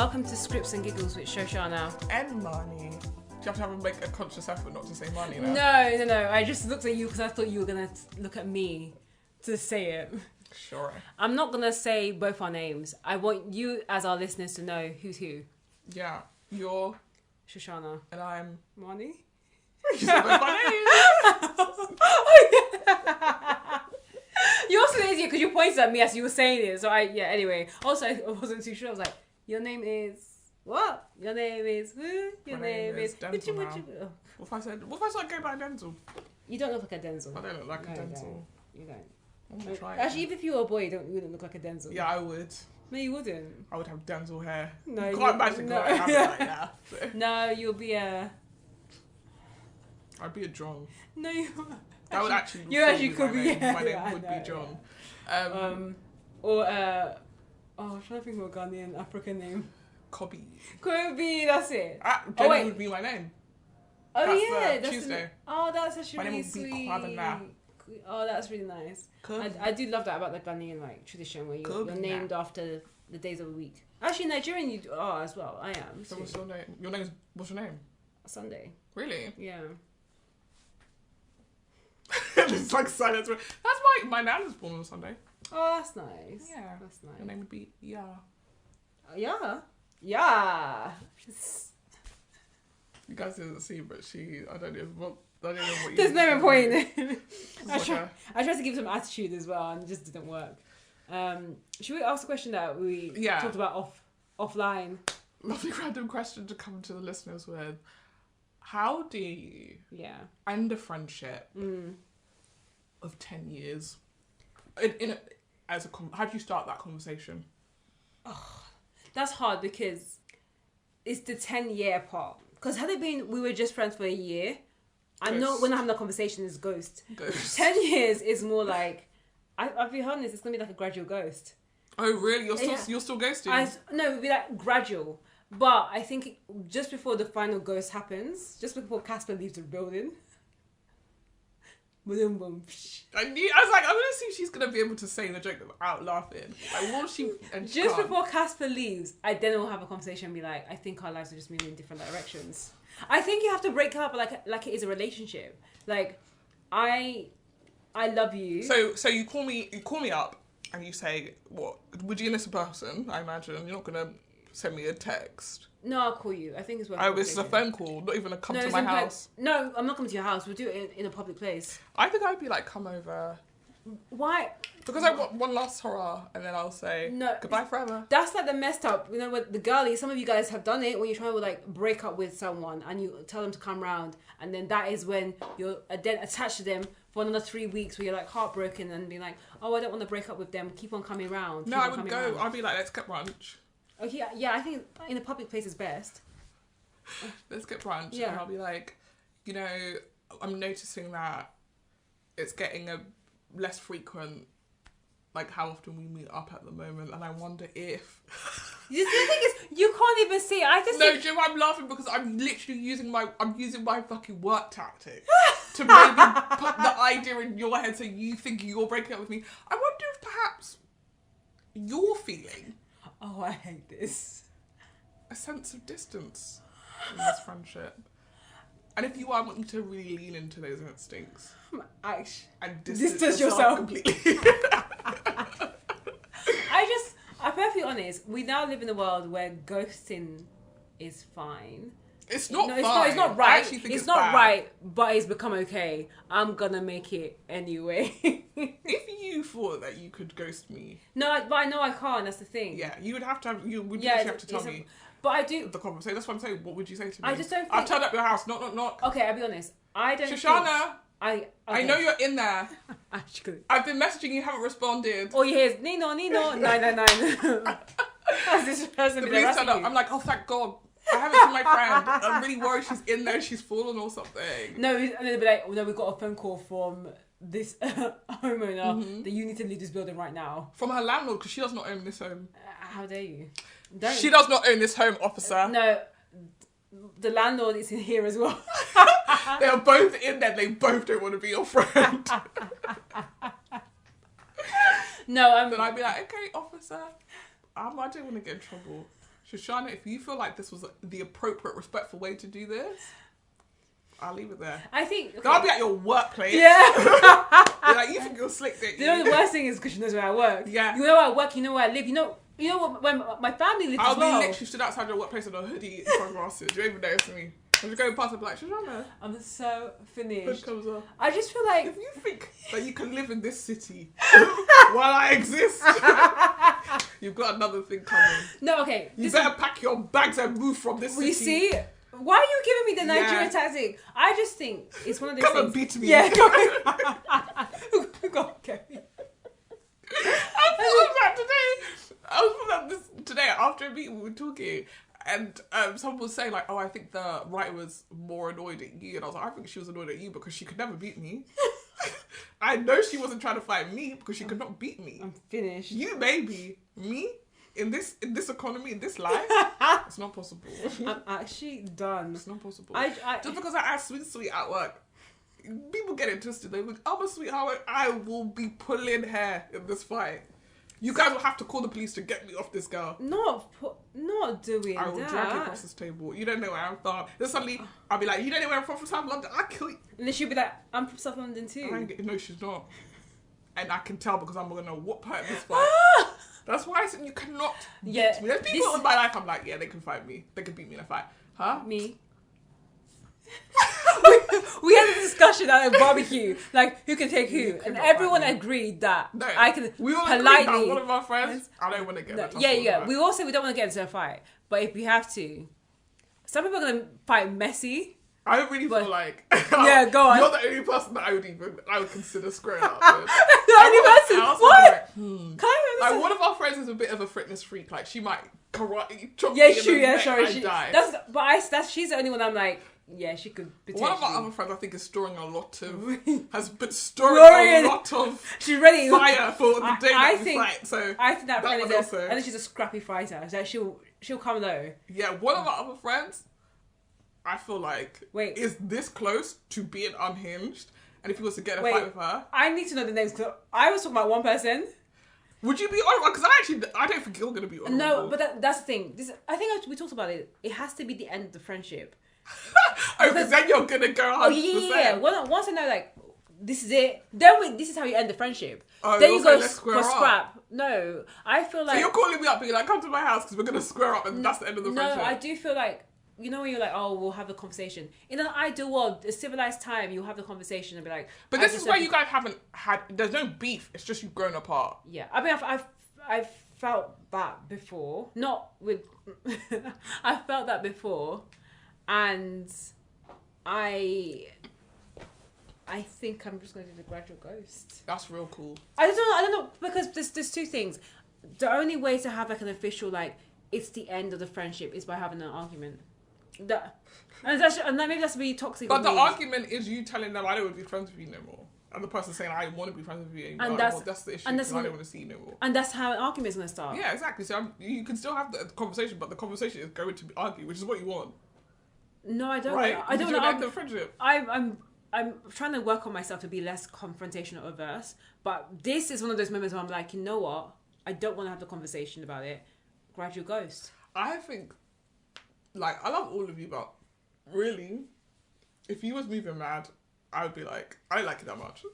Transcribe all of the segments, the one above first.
welcome to Scripts and Giggles with Shoshana. And Marnie. Do you have to make a conscious effort not to say Marnie now? No. I just looked at you because I thought you were going to look at me to say it. Sure. I'm not going to say both our names. I want you, as our listeners, to know who's who. Yeah. You're... Shoshana. And I'm... Marnie? You said both my names! You're also easier because you pointed at me as you were saying it. So anyway. Also, I wasn't too sure. I was like, your name is... What? Your name is who? Your name is... Denzel now. What if I said go by Denzel? You don't look like a Denzel. I don't look like a Denzel. You don't. I'm gonna try it. Actually, even if you were a boy, you wouldn't look like a Denzel. Yeah, I would. No, you wouldn't. I would have Denzel hair. No, you can't imagine going have it like that. So. No, you'll be a... I'd be a John. No, you... That would actually You actually could be. My name would be John. Or I'm trying to think of a Ghanaian African name. Kobe. Kobe, that's it. Jenny would be my name. Oh that's yeah, that's Tuesday. That's actually my name really would sweet. be Kwadana. Oh, that's really nice. I do love that about the Ghanaian tradition where you're named after the days of the week. Actually, Nigerian you are as well. I am. So what's your name? What's your name? Sunday. Really? Yeah. It's like silence. That's why my nan was born on Sunday. Oh, that's nice. Yeah. That's nice. Your name would be Yeah. Yeah. You guys didn't see, but I don't know what you... There's no point. I tried to give some attitude as well and it just didn't work. Should we ask a question that we talked about offline? Lovely random question to come to the listeners with. How do you end a friendship of 10 years? How do you start that conversation? Oh, that's hard because it's the 10-year part. Because had it been we were just friends for a year, we're not having that conversation is ghost. 10 years is more like, I'll be honest, it's going to be like a gradual ghost. Oh, really? You're still ghosting? No, it would be like gradual. But I think just before the final ghost happens, just before Casper leaves the building. I was like, I'm going to see if she's going to be able to say the joke without laughing. Like, won't she? Just before Casper leaves, I then will have a conversation and be like, I think our lives are just moving in different directions. I think you have to break up like it is a relationship. Like, I love you. So you call me up and you say, what? Would you miss a person? I imagine you're not going to send me a text. No, I'll call you. I think it's worth it. It's a phone call, not even come to my house. No, I'm not coming to your house. We'll do it in a public place. I think I'd be like, come over. Why? Because I want one last hurrah, and then I'll say goodbye forever. That's like the messed up. You know, with the girlies, some of you guys have done it when you're trying to like break up with someone and you tell them to come round, and then that is when you're then attached to them for another 3 weeks where you're like heartbroken and be like, oh, I don't want to break up with them. Keep on coming round. No, I would go. I'd be like, let's get brunch. Okay, yeah, I think in a public place is best. Let's get brunch. Yeah. And I'll be like, I'm noticing that it's getting a less frequent, like how often we meet up at the moment, and I wonder if... The thing is, you can't even see it. No, Jim, I'm laughing because I'm literally using my fucking work tactic to maybe put the idea in your head so you think you're breaking up with me. I wonder if perhaps you're feeling... Oh, I hate this. A sense of distance in this friendship. And if you are, I want you to really lean into those instincts. And distance yourself completely. I'm perfectly honest. We now live in a world where ghosting is fine. It's not fine. It's not right. I actually think it's not bad. right, but it's become okay. I'm gonna make it anyway. If you thought that you could ghost me, but I know I can't. That's the thing. Yeah, you would have to. You would have to tell me. But I do. The conversation. That's what I'm saying. What would you say to me? I just don't. I've turned up your house. Knock. Okay, I'll be honest. I don't. Shoshana. Okay. I know you're in there. Actually. I've been messaging you. Haven't responded. All you hear is Nino 999. That's this person. I'm like, oh, thank God. I haven't seen my friend. I'm really worried she's in there. She's fallen or something. No, and then they'll be like, no, we got a phone call from this homeowner that you need to leave this building right now. From her landlord, because she does not own this home. How dare you? She does not own this home, officer. No, the landlord is in here as well. They are both in there. They both don't want to be your friend. No, Then I'd be like, okay, officer, I don't want to get in trouble. Shoshana, if you feel like this was the appropriate, respectful way to do this, I'll leave it there. I think... Okay. I'll be at your workplace. Yeah. You're like, you think you're slick, don't you? You know the worst thing is because she knows where I work. Yeah. You know where I work, you know where I live. You know what, when my family lives as well. I'll be literally stood outside your workplace in a hoodie in sunglasses. You don't even notice me. I'm just going past and be like, Shoshana. I'm so finished. Hood comes off. I just feel like... If you think that you can live in this city while I exist, you've got another thing coming. No, okay. You better pack your bags and move from this city. You see... Why are you giving me the Nigerian tactic? I just think it's one of those Come things... and beat me. Yeah, come on. Go on, Kerry. I thought of that today after a meeting we were talking, and someone was saying like, oh, I think the writer was more annoyed at you, and I was like, I think she was annoyed at you because she could never beat me. I know she wasn't trying to fight me because she could not beat me. I'm finished. You maybe, me in this economy, in this life, it's not possible. I'm actually done. It's not possible. Just because I act sweet at work, people get it twisted. They think I'm a sweetheart. I will be pulling hair in this fight. You guys will have to call the police to get me off this girl. Not doing that. I will drag you across this table. You don't know where I'm from. Then suddenly, I'll be like, you don't know where I'm from South London? I'll kill you. And then she'll be like, I'm from South London too. No, she's not. And I can tell because I'm going to whoop her in this fight. That's why I said you cannot beat me. There's people in my life I'm like, yeah, they can fight me. They can beat me in a fight. Huh? Me. we had a discussion at a barbecue, like who can take who, and everyone agreed that I can we all politely. Agreed that one of our friends, I don't want to get. Yeah. We all say we don't want to get into a fight, but if we have to, some people are gonna fight messy. I really feel like yeah, go on. You're the only person that I would consider squaring up with. The only person. What? Like one of our friends is a bit of a fitness freak. Like she might karate chop me Sorry. Die. She's the only one I'm like. Yeah, she could potentially. One of my other friends, I think, is storing a lot of she's ready fire for the day that we fight. So I think that friend is I think she's a scrappy fighter. So she'll come low. Yeah, one of our other friends, I feel like is this close to being unhinged, and if he was to get a fight with her, I need to know the names because I was talking about one person. Would you be honourable? Because I don't think you're going to be honourable. No, but that's the thing. I think we talked about it. It has to be the end of the friendship. Because then you're gonna go 100%. Oh yeah. Once I know like this is it, then this is how you end the friendship. Oh, then you go for scrap. No, I feel like so you're calling me up being like, come to my house because we're gonna square up and that's the end of the friendship. No, I do feel like when you're like, oh, we'll have a conversation. In an ideal world, a civilized time, you'll have the conversation and be like. But this is where you guys haven't had. There's no beef. It's just you've grown apart. Yeah, I mean, I've felt that before. Not with. I've felt that before. And I think I'm just going to do the gradual ghost. That's real cool. I don't know because there's two things. The only way to have like an official like it's the end of the friendship is by having an argument. And maybe that's really toxic. But the argument is you telling them I don't want to be friends with you no more, and the person saying I want to be friends with you anymore. And that's the issue. And I don't want to see you no more. And that's how an argument is going to start. Yeah, exactly. So you can still have the conversation, but the conversation is going to be argue, which is what you want. No, I don't. Right. I don't know. The friendship. I'm trying to work on myself to be less confrontational averse. But this is one of those moments where I'm like, you know what? I don't want to have the conversation about it. Gradual ghost. I think, like, I love all of you, but really, if you was moving mad, I would be like, I don't like it that much.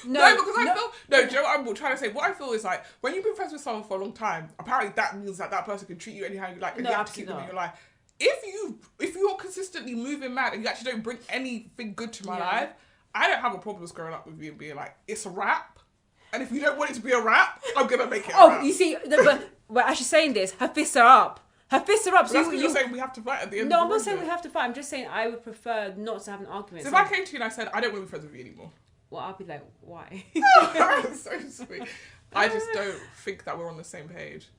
No, because I feel... No, Joe, I'm trying to say, what I feel is like, when you've been friends with someone for a long time, apparently that means that person can treat you anyhow you like, and you have to keep them in your life. If you're consistently moving mad and you actually don't bring anything good to my life, I don't have a problem with growing up with you and being like, it's a rap. And if you don't want it to be a rap, I'm going to make it a rap. You see, but we're actually saying this, her fists are up. Her fists are up. So that's what you're saying we have to fight at the end of the No, I'm not saying we have to fight. I'm just saying I would prefer not to have an argument. So if I came to you and I said, I don't want to be friends with you anymore. Well, I'll be like, why? So sweet. I just don't think that we're on the same page.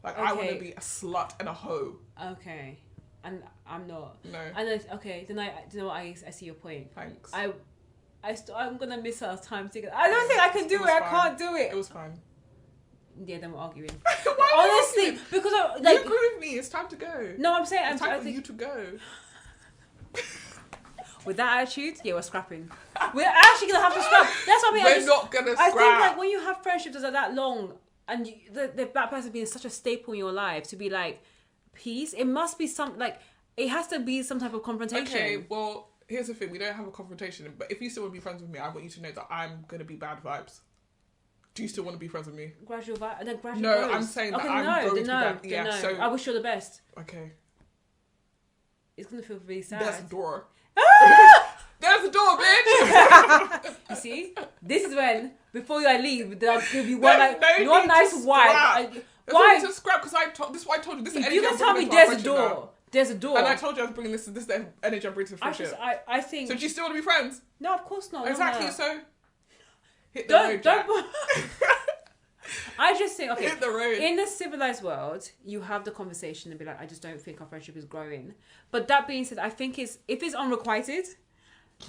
Like, I want to be a slut and a hoe. Okay. And I'm not. No. And then, then I see your point. Thanks. I'm going to miss our time together. I don't think I can do it. I can't do it. It was fine. Yeah, then we're arguing. Honestly, because you agree with me. It's time to go. No, I'm saying... It's time for you to go. with that attitude, yeah, we're scrapping. We're actually gonna have to scrap. That's what I mean. We're not gonna scrap. I think like when you have friendships that are that long, and that person being such a staple in your life, to be like peace, it must be it has to be some type of confrontation. Okay, well, here's the thing: we don't have a confrontation. But if you still want to be friends with me, I want you to know that I'm gonna be bad vibes. Do you still want to be friends with me? Gradual vibe, and then gradual. No, goes. I'm saying that okay, I'm going to be bad. Yeah, no. So I wish you all the best. Okay. It's gonna feel really sad. There's a door. There's a door, bitch. You see, this is when before I leave, I'll give you one nice wipe. Why? To scrap because this is what I told you. This is you can tell me there's a door. Now. There's a door. And I told you I was bringing this is the energy I'm bringing to the friendship. I think. So do you still want to be friends? No, of course not. Exactly. No. So hit the road, Jack. I just think, okay, hit the road. In the civilized world, you have the conversation and be like, I just don't think our friendship is growing. But that being said, I think if it's unrequited,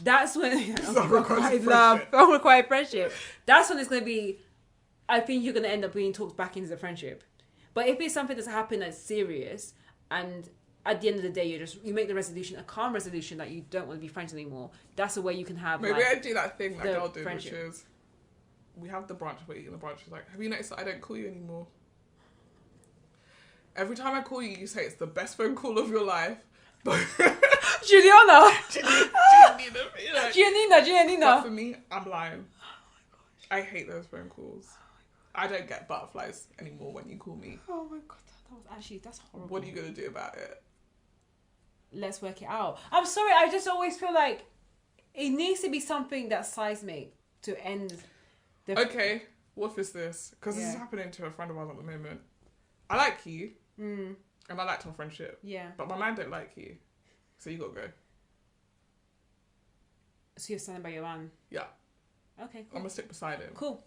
that's when unrequited friendship. That's when it's going to be. I think you're going to end up being talked back into the friendship. But if it's something that's happened that's serious, and at the end of the day, you make the resolution, a calm resolution that you don't want to be friends anymore. That's the way you can have. Maybe I do that thing that girl did, friendship. Which is. We have the branch waiting, and the branch is like, have you noticed that I don't call you anymore? Every time I call you, you say it's the best phone call of your life. Juliana! Giannina. Giannina. But for me, I'm lying. I hate those phone calls. I don't get butterflies anymore when you call me. Oh my god, that's horrible. What are you going to do about it? Let's work it out. I'm sorry, I just always feel like it needs to be something that's seismic to end... Okay, what is this? Because this is happening to a friend of ours at the moment. I like you, and I liked our friendship. Yeah. But my man don't like you, so you gotta go. So you're standing by your man? Yeah. Okay, cool. I'm gonna stick beside him. Cool.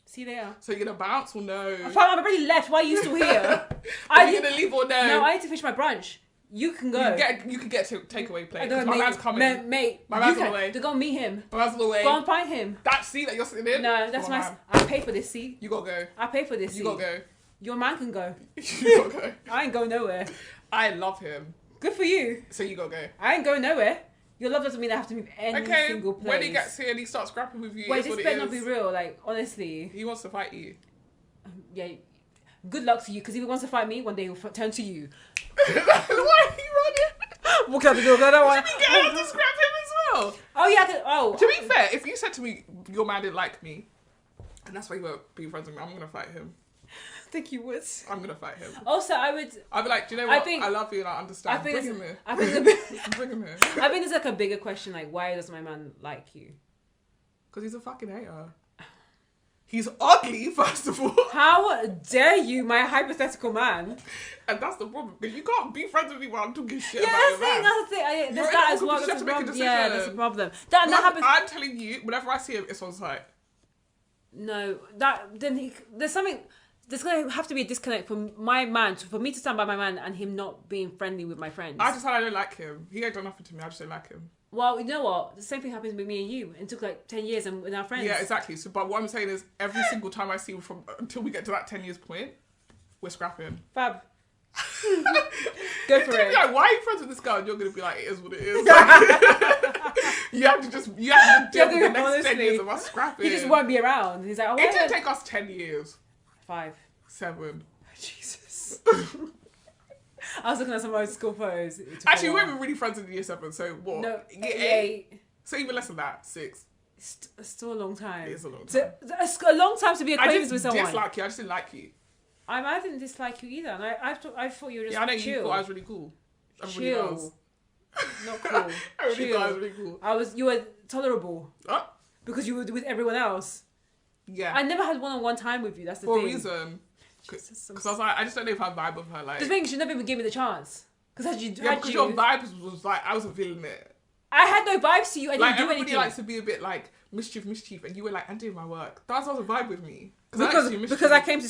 See you later. So you're gonna bounce or no? I've already left. Why are you still here? Are you gonna leave or no? No, I need to finish my brunch. You can go. You can get to takeaway plate. My man's coming. Mate, my man's on the way. To go meet him. My man's on the way. Go and find him. That seat that you're sitting in? No, that's my... I pay for this seat. You gotta go. I pay for this seat. You gotta go. Your man can go. You gotta go. I ain't going nowhere. I love him. Good for you. So you gotta go. I ain't going nowhere. Your love doesn't mean I have to move any single place. When he gets here and he starts scrapping with you, wait, this better not be real. Like, honestly. He wants to fight you. Yeah. Good luck to you, because if he wants to fight me, one day he'll turn to you. Why are you running? Walk out the door. I don't want to get him to scrap him as well. Oh yeah. To be fair, if you said to me your man didn't like me, and that's why you won't be friends with me, I'm gonna fight him. I think you would. I'm gonna fight him. Also, I'd be like, do you know what? I love you and I understand. Bring him here. Bring him here. I think there's like a bigger question, like, why does my man like you? Because he's a fucking hater. He's ugly, first of all. How dare you, my hypothetical man? And that's the problem, because you can't be friends with me while I'm talking shit about your man. That's the thing. There's that as well. That's a problem. Yeah, that's a problem. That happens. I'm telling you, whenever I see him, it's on site. No, there's something. There's gonna have to be a disconnect from my man, for me to stand by my man and him not being friendly with my friends. I just said I don't like him. He ain't done nothing to me. I just don't like him. Well, you know what? The same thing happens with me and you. It took like 10 years and we're now friends. Yeah, exactly. So, but what I'm saying is, every single time I see him until we get to that 10 years point, we're scrapping. Fab. Go for it. Like, why are you friends with this guy? And you're gonna be like, it is what it is. Like, you have to deal with the next 10 years of us scrapping. He just won't be around. He's like, it didn't take us 10 years. 5. 7. Jesus. I was looking at some old school photos. Actually, we were really friends in year 7, so what? No, year 8. So even less than that, 6. It's still a long time. It is a long time. It's a long time to be acquainted with someone. I didn't dislike you. I just didn't like you. I didn't dislike you either. And I thought you were just I know chill. You thought I was really cool. Chill. Not cool. I really thought I was really cool. You were tolerable. Because you were with everyone else. Yeah. I never had one-on-one time with you. That's the thing. For a reason. Because I was like, I just don't know if I vibe with her. Like, just means you never even gave me the chance. Because your vibes was like, I wasn't feeling it. I had no vibes to you. I didn't do anything. Everybody likes to be a bit like mischief, and you were like, I'm doing my work. That's what was a vibe with me. Because I came to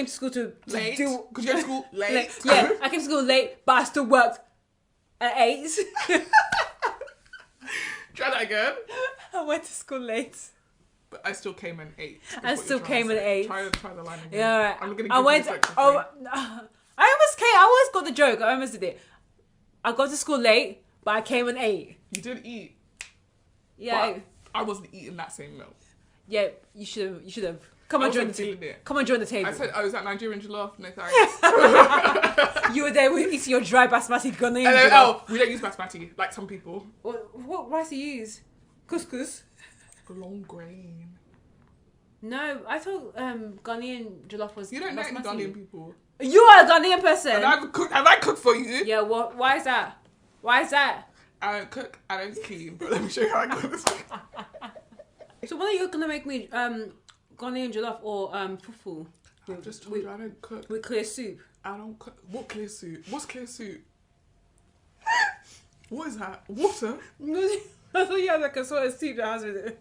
school to late. Because you went to school late. Yeah, I came to school late, but I still worked at 8. Try that again. I went to school late. But I still came at 8. I still came at 8. Try the line again. Yeah, I'm gonna give I almost got the joke. I almost did it. I got to school late, but I came and ate. You didn't eat. Yeah. But I wasn't eating that same meal. Yeah, you should have. Come on, join the table. Come on, join the table. I said, "Oh, is that Nigerian jollof?" No thanks. You were there eating your dry basmati Ghanaian jollof. Oh, we don't use basmati like some people. What rice do you use? Couscous. Long grain. No, I thought Ghanaian jollof was. You don't know basmati. any Ghanaian people. You are a Ghanaian person. And have I cooked for you? Yeah. What? Why is that? Why is that? I don't cook. I don't clean. But let me show you how I cook this. So when are you gonna make me Ghanaian jollof or fufu? I've just told you I don't cook. With clear soup. I don't cook. What clear soup? What's clear soup? What is that? Water? I thought you had like a sort of soup that has with it.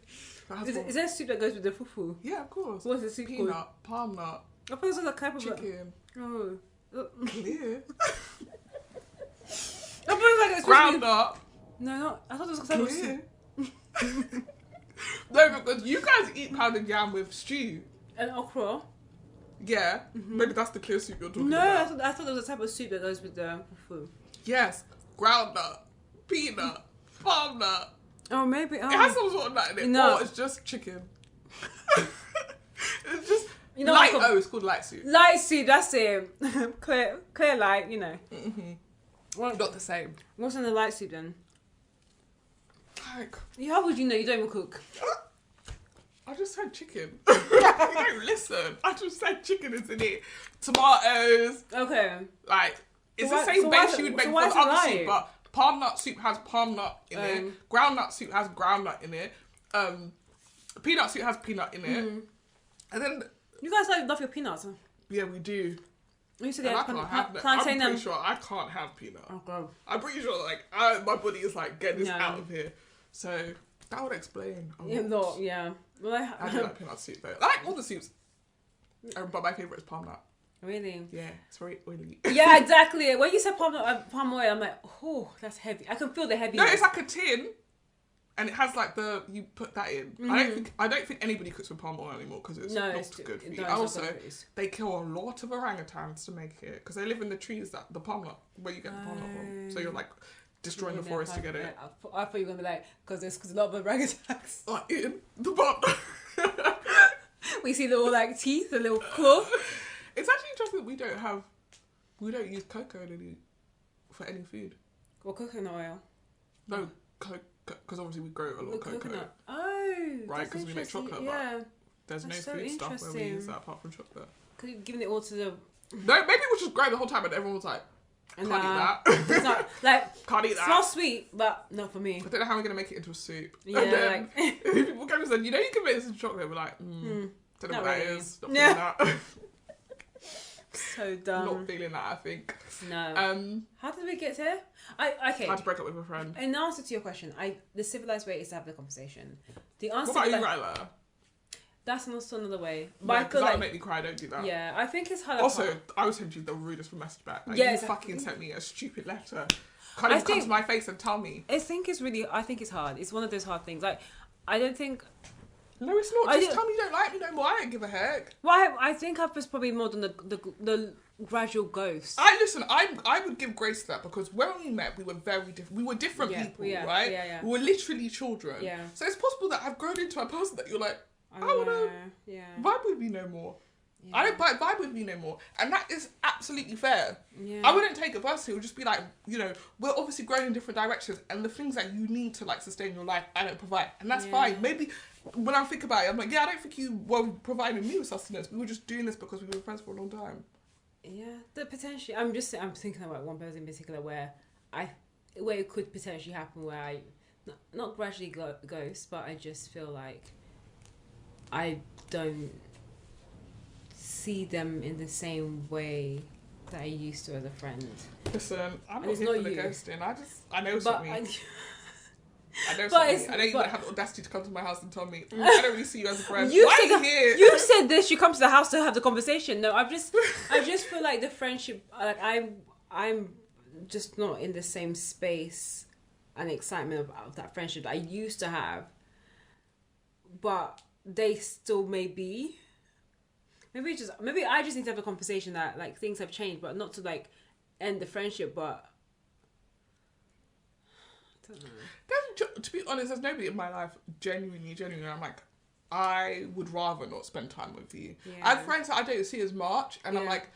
Is there a soup that goes with the fufu? Yeah, of course. What's the soup called? Peanut, palm nut. I thought it was like a type of chicken. Oh. Clear. I thought it was like a ground up. No, I thought it was a type of clear. soup. No, because you guys eat pounded yam with stew. And okra. Yeah. Maybe that's the clear soup you're talking No, about. I thought there was a type of soup that goes with the fufu. Yes. Ground nut. Peanut. Palm nut. Oh, maybe. Oh. It has some sort of nut in it. No. Or it's just chicken. It's just You know, light. Oh, it's called light soup. Light soup, that's it. clear light, you know. Well, not the same. What's in the light soup then? Like, How would you know? You don't even cook. I just said chicken. You don't listen. I just said chicken is in it. Tomatoes. Okay. Like, it's So the why- same so base why- you would so make for why the is it other light? soup, but palm nut soup has palm nut in it. Ground nut soup has ground nut in it. Peanut soup has peanut in it. And then, You guys love your peanuts. Huh? yeah, we do. You said And they I can't have that. plantain I'm pretty sure I can't have peanut. Oh god. I'm pretty sure, like, my body is like, get this No. out of here. So, that would explain a lot. Yeah, no, yeah. Well, I do like peanut soup though. I like all the soups. But my favourite is palm nut. Really? Yeah, it's very oily. Yeah, exactly. When you said palm oil, I'm like, oh, that's heavy. I can feel the heaviness. No, it's like a tin, and it has like you put that in. I don't think anybody cooks with palm oil anymore because it's not good for you. Also, they kill a lot of orangutans to make it because they live in the trees that the palm nut where you get the palm nut from. So you're like destroying the forest to get it. I thought you were gonna be like, because there's a lot of orangutans. Like eating the palm. We see little like teeth, a little claw. It's actually interesting that we don't use cocoa for any food. Or coconut oil. No, because obviously we grow a lot of cocoa. Coconut. Oh, right, because we make chocolate. Yeah. There's That's no so food stuff where we use that apart from chocolate. Could you given it all to the... No, maybe it was just grow the whole time and everyone was like, can't eat that. It's not, like, can't eat that. Smells sweet, but not for me. I don't know how we're going to make it into a soup. Yeah, and then like... people came and said, you know you can make this into chocolate. We're like, don't know what that is. Not feeling Yeah. that. So dumb. Not feeling that, I think. No. How did we get here? Okay. I had to break up with a friend. In answer to your question, the civilized way is to have the conversation. The answer. What about you, Ryla? That's also another way. But yeah, because that would make me cry. Don't do that. Yeah, I think it's hard. Also, I was sending you the rudest message back. Like, yeah, you fucking sent me a stupid letter. Can't even come to my face and tell me. I think it's hard. It's one of those hard things. Like, I don't think. No, it's not. Just tell me you don't like me no more. I don't give a heck. Well, I think I've just probably more than the gradual ghost. I would give grace to that because when we met, we were very different. We were different people, right? Yeah. We were literally children. Yeah. So it's possible that I've grown into a person that you're like, I want to vibe with me no more. Yeah. I don't vibe with me no more. And that is absolutely fair. Yeah. I wouldn't take it personally. It would just be like, we're obviously growing in different directions and the things that you need to like sustain your life, I don't provide. And that's fine. Maybe when I think about it, I'm like, I don't think you were providing me with sustenance. We were just doing this because we were friends for a long time. Yeah, potentially. I'm thinking about one person in particular where it could potentially happen where I not gradually ghost, but I just feel like I don't see them in the same way that I used to as a friend. Listen, I'm not here for the ghosting. I know something. I know but something. I know you would have the audacity to come to my house and tell me, I don't really see you as a friend. Why are you here? You said this. You come to the house to have the conversation. No, I just feel like the friendship. Like I'm just not in the same space and excitement of that friendship that I used to have. But they still may be. Maybe I just need to have a conversation that like things have changed, but not to like end the friendship, but don't know. To be honest, there's nobody in my life genuinely. I'm like, I would rather not spend time with you. Yeah. I have friends that I don't see as much, and I'm like,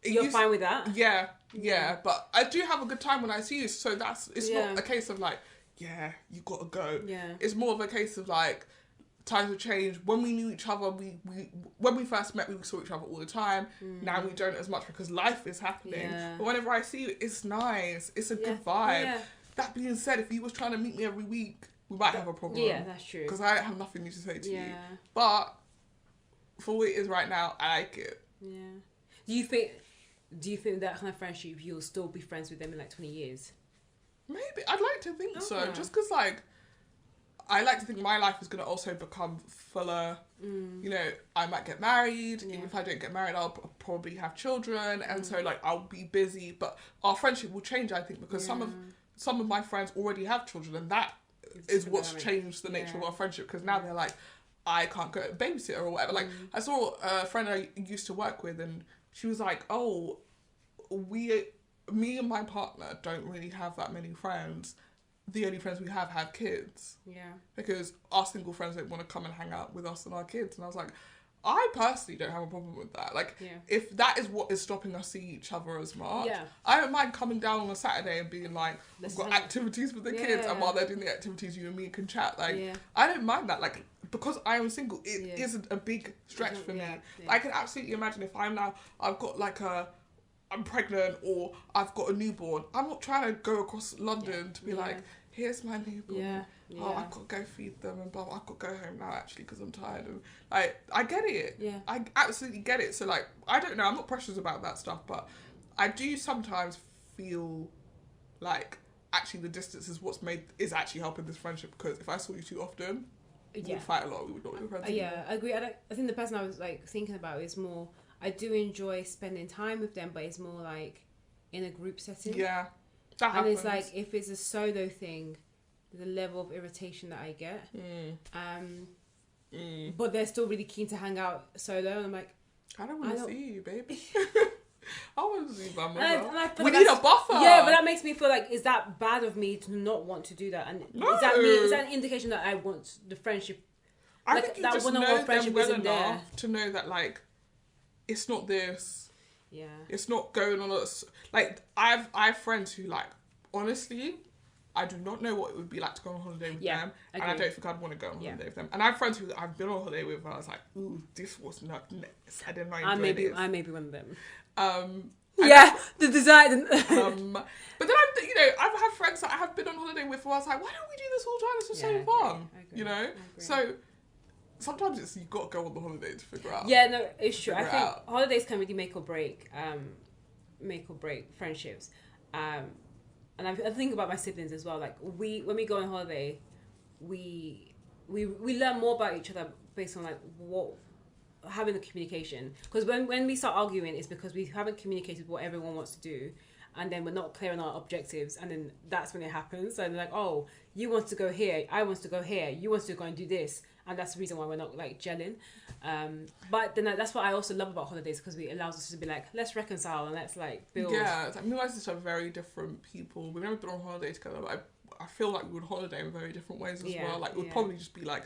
you're fine with that? Yeah. But I do have a good time when I see you, so it's not a case of like, yeah, you gotta go. Yeah. It's more of a case of like, times have changed. When we knew each other, when we first met, we saw each other all the time. Now we don't as much because life is happening. Yeah. But whenever I see you, it's nice. It's a good vibe. Yeah. That being said, if you was trying to meet me every week, we might have a problem. Yeah, that's true. Because I have nothing new to say to you. But for what it is right now, I like it. Yeah. Do you think that kind of friendship, you'll still be friends with them in like 20 years? Maybe. I'd like to think so. Just because, like, I like to think my life is going to also become fuller. You know, I might get married. Even if I don't get married, I'll probably have children. And so, like, I'll be busy. But our friendship will change, I think, because some of my friends already have children. And that is what's changed the nature of our friendship. Because now they're like, I can't go babysitter or whatever. Like, I saw a friend I used to work with, and she was like, oh, me and my partner don't really have that many friends. The only friends we have kids. Yeah. Because our single friends don't want to come and hang out with us and our kids. And I was like, I personally don't have a problem with that. Like, if that is what is stopping us seeing each other as much, I don't mind coming down on a Saturday and being like, we've got activities with the kids, and while they're doing the activities, you and me can chat. Like, I don't mind that. Like, because I am single, it isn't a big stretch for me. I can absolutely imagine if I've got like I'm pregnant or I've got a newborn, I'm not trying to go across London to be like, here's my newborn. Oh, I've got to go feed them and blah, blah. I've got to go home now actually because I'm tired. And like, I get it. Yeah. I absolutely get it. So like, I don't know. I'm not precious about that stuff, but I do sometimes feel like actually the distance is actually helping this friendship, because if I saw you too often, we would fight a lot. We would not be friends anymore. I agree. I think the person I was like thinking about is more, I do enjoy spending time with them, but it's more like in a group setting. Yeah. That happens. And it's like, if it's a solo thing, the level of irritation that I get. But they're still really keen to hang out solo, and I'm like, I don't want to see you, baby. I want to see my mother. And we need a buffer. Yeah, but that makes me feel like, is that bad of me to not want to do that? And is that an indication that I want the friendship? I think you just know them well enough to know that, like, it's not this. Yeah. It's not going on like, I have friends who, like, honestly, I do not know what it would be like to go on holiday with them. And I don't think I'd want to go on holiday with them. And I have friends who I've been on holiday with, and I was like, ooh, this was not nice. I didn't enjoy this. I may be one of them. The design. But then I've had friends that I have been on holiday with where I was like, why don't we do this all the time? This was so fun. You know? So sometimes you've got to go on the holiday to figure out. Yeah, no, it's true. I think holidays can really make or break friendships. And I think about my siblings as well. Like, when we go on holiday, we learn more about each other based on like having the communication. Because when we start arguing, it's because we haven't communicated what everyone wants to do, and then we're not clear on our objectives, and then that's when it happens. So they're like, oh, you want to go here, I want to go here, you want to go and do this. And that's the reason why we're not like gelling. But then that's what I also love about holidays, because it allows us to be like, let's reconcile and let's like build. Yeah, it's like, me and my sister are very different people. We've never been on holiday together, but I feel like we would holiday in very different ways as well. Like, it would probably just be like,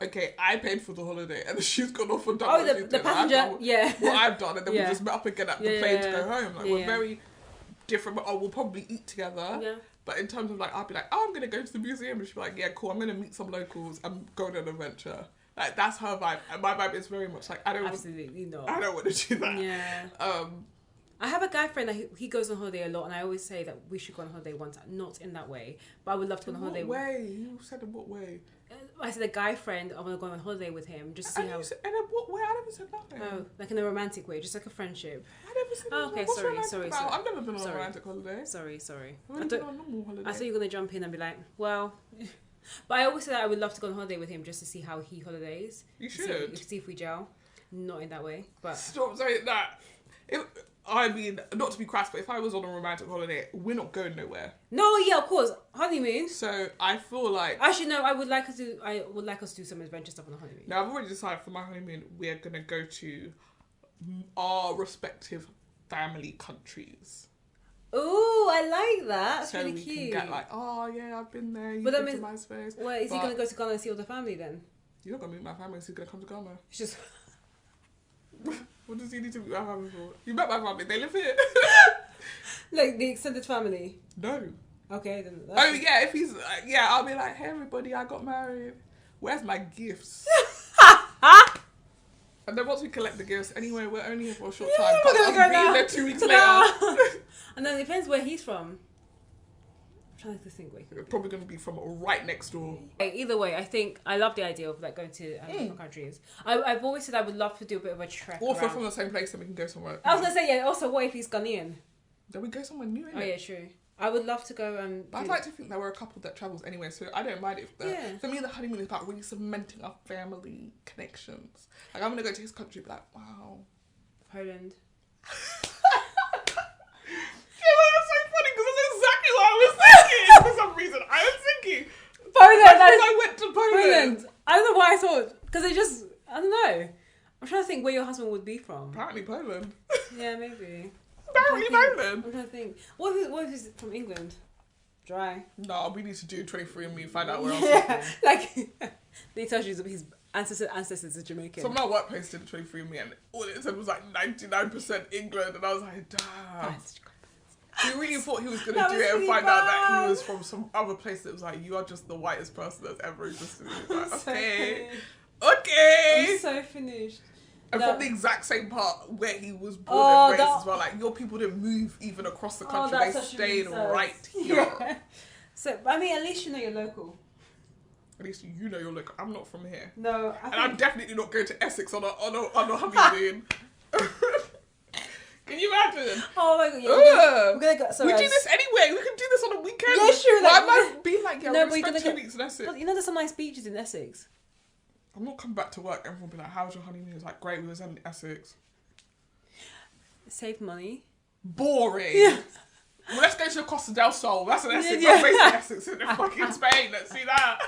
okay, I paid for the holiday and she's gone off and done the passenger, what I've done, and then we just met up again at the plane to go home. Like, we're very different, but we'll probably eat together. Yeah. But in terms of like, I'll be like, oh, I'm going to go to the museum. And she'll be like, yeah, cool, I'm going to meet some locals. I'm going on an adventure. Like, that's her vibe. And my vibe is very much like, I don't want to do that. Yeah. I have a guy friend that he goes on holiday a lot, and I always say that we should go on holiday once. Not in that way, but I would love to go on holiday. In what way? You said in what way? I said a guy friend, I want to go on holiday with him just to see and in what way? I never said nothing. Oh, like in a romantic way, just like a friendship. I never said okay, sorry. I've never been on a romantic holiday. Sorry. I've only been on a normal holiday. I thought you were going to jump in and be like, well... But I always say that I would love to go on holiday with him just to see how he holidays. You should. See if we gel. Not in that way, but... Stop saying that. I mean, not to be crass, but if I was on a romantic holiday, we're not going nowhere. No, yeah, of course. Honeymoon. So I feel like... Actually, no, I would like us to do some adventure stuff on the honeymoon. Now, I've already decided for my honeymoon, we're going to go to our respective family countries. Ooh, I like that. That's so really we cute. can get like, oh yeah, I've been there. You've But that been to means- my space. Well, is he going to go to Ghana and see all the family then? You're not gonna meet my family. So he's gonna come to Ghana. It's just... What does he need to meet my family for? You met my family. They live here. Like the extended family? No. Okay, then... Oh yeah, if he's I'll be like, hey everybody, I got married. Where's my gifts? And then once we collect the gifts, anyway, we're only here for a short time. we're gonna go I'll be now. there 2 weeks later. And then it depends where he's from. I'm trying to think where he We're could be. probably gonna be from right next door. Either way, I think I love the idea of like going to different countries. I've always said I would love to do a bit of a trek. Or if we're around. from the same place, then we can go somewhere. I was gonna say also what if he's Ghanaian? Then we go somewhere new. Oh yeah, true. I would love to go and. But I'd like to think that we're a couple that travels anyway, so I don't mind if for me the honeymoon is about really cementing our family connections. Like I'm gonna go to his country and be like, wow. Poland. Yeah, well, that's so funny because that's exactly what I was thinking for some reason. I was thinking Poland. I went to Poland. I don't know why I thought because I don't know. I'm trying to think where your husband would be from. Apparently Poland. Yeah, maybe. Apparently Poland. I'm trying to think. What if he's from England? Dry. No, we need to do 23andMe and find out where else Yeah, he's from. like they told you his ancestors are Jamaican. So my workplace did a 23andMe and all it said was like 99% England, and I was like, damn. We really thought he was going to do it and find out that he was from some other place that was like, you are just the whitest person that's ever existed. He was like, okay. Okay. I'm so finished. And No. from the exact same part where he was born Oh, and raised that- as well. Like, your people didn't move even across the country. that's They such a stayed research. right here. Yeah. So, I mean, at least you know you're local. At least you know you're like, I'm not from here. No, And I'm definitely not going to Essex on a honeymoon. Can you imagine? Oh my god, yeah, Ugh. we're gonna go. So We do this anyway. We can do this on a weekend. Yeah, sure, Why like- am I being like, yeah, No, we're but you're going to gonna spend 2 weeks in Essex? But you know, there's some nice beaches in Essex. I'm not coming back to work. Everyone will be like, how's your honeymoon? It's like, great, we was in Essex. Save money. Boring. Yeah. Well, let's go to Costa del Sol. That's an Essex. Yeah. That's basically Essex in fucking Spain. Let's see that.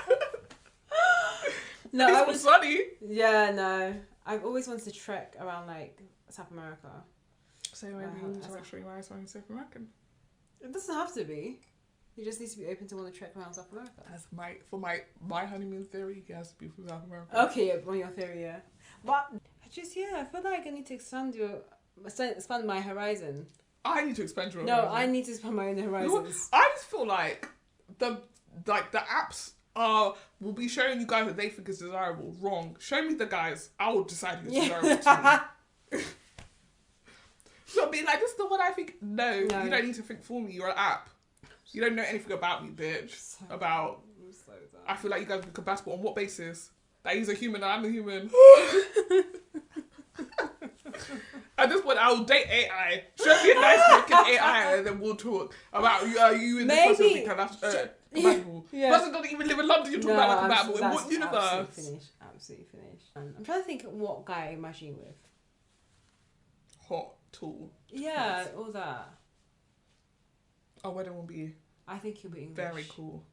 No, It's I all was. sunny. Yeah, no. I've always wanted to trek around like South America. So maybe Wow, you need to that's make sure you marry someone who's South American. It doesn't have to be. He just needs to be open to want to trek around South America. As my honeymoon theory, he has to be from South America. Okay, yeah, on your theory, yeah. But I feel like I need to expand my horizon. I need to expand your No, horizon. I need to expand my own You know what? horizons. I just feel like the apps will be showing you guys that they think is desirable. Wrong. Show me the guys. I will decide who's desirable to me. So be like, this is the one I think. No, you don't need to think for me. You're an app. You don't know anything about me, bitch. I feel like you guys would be compatible on what basis? That he's a human and I'm a human. At this point, I will date AI. Show me a nice looking AI and then we'll talk about you and this person think that's compatible. Yeah. Person doesn't even live in London, you're talking about compatible. In what universe? Absolutely finished. I'm trying to think what guy I imagine with. Hot, tall. Yeah, all that. Our wedding will be I think he'll be English. very cool.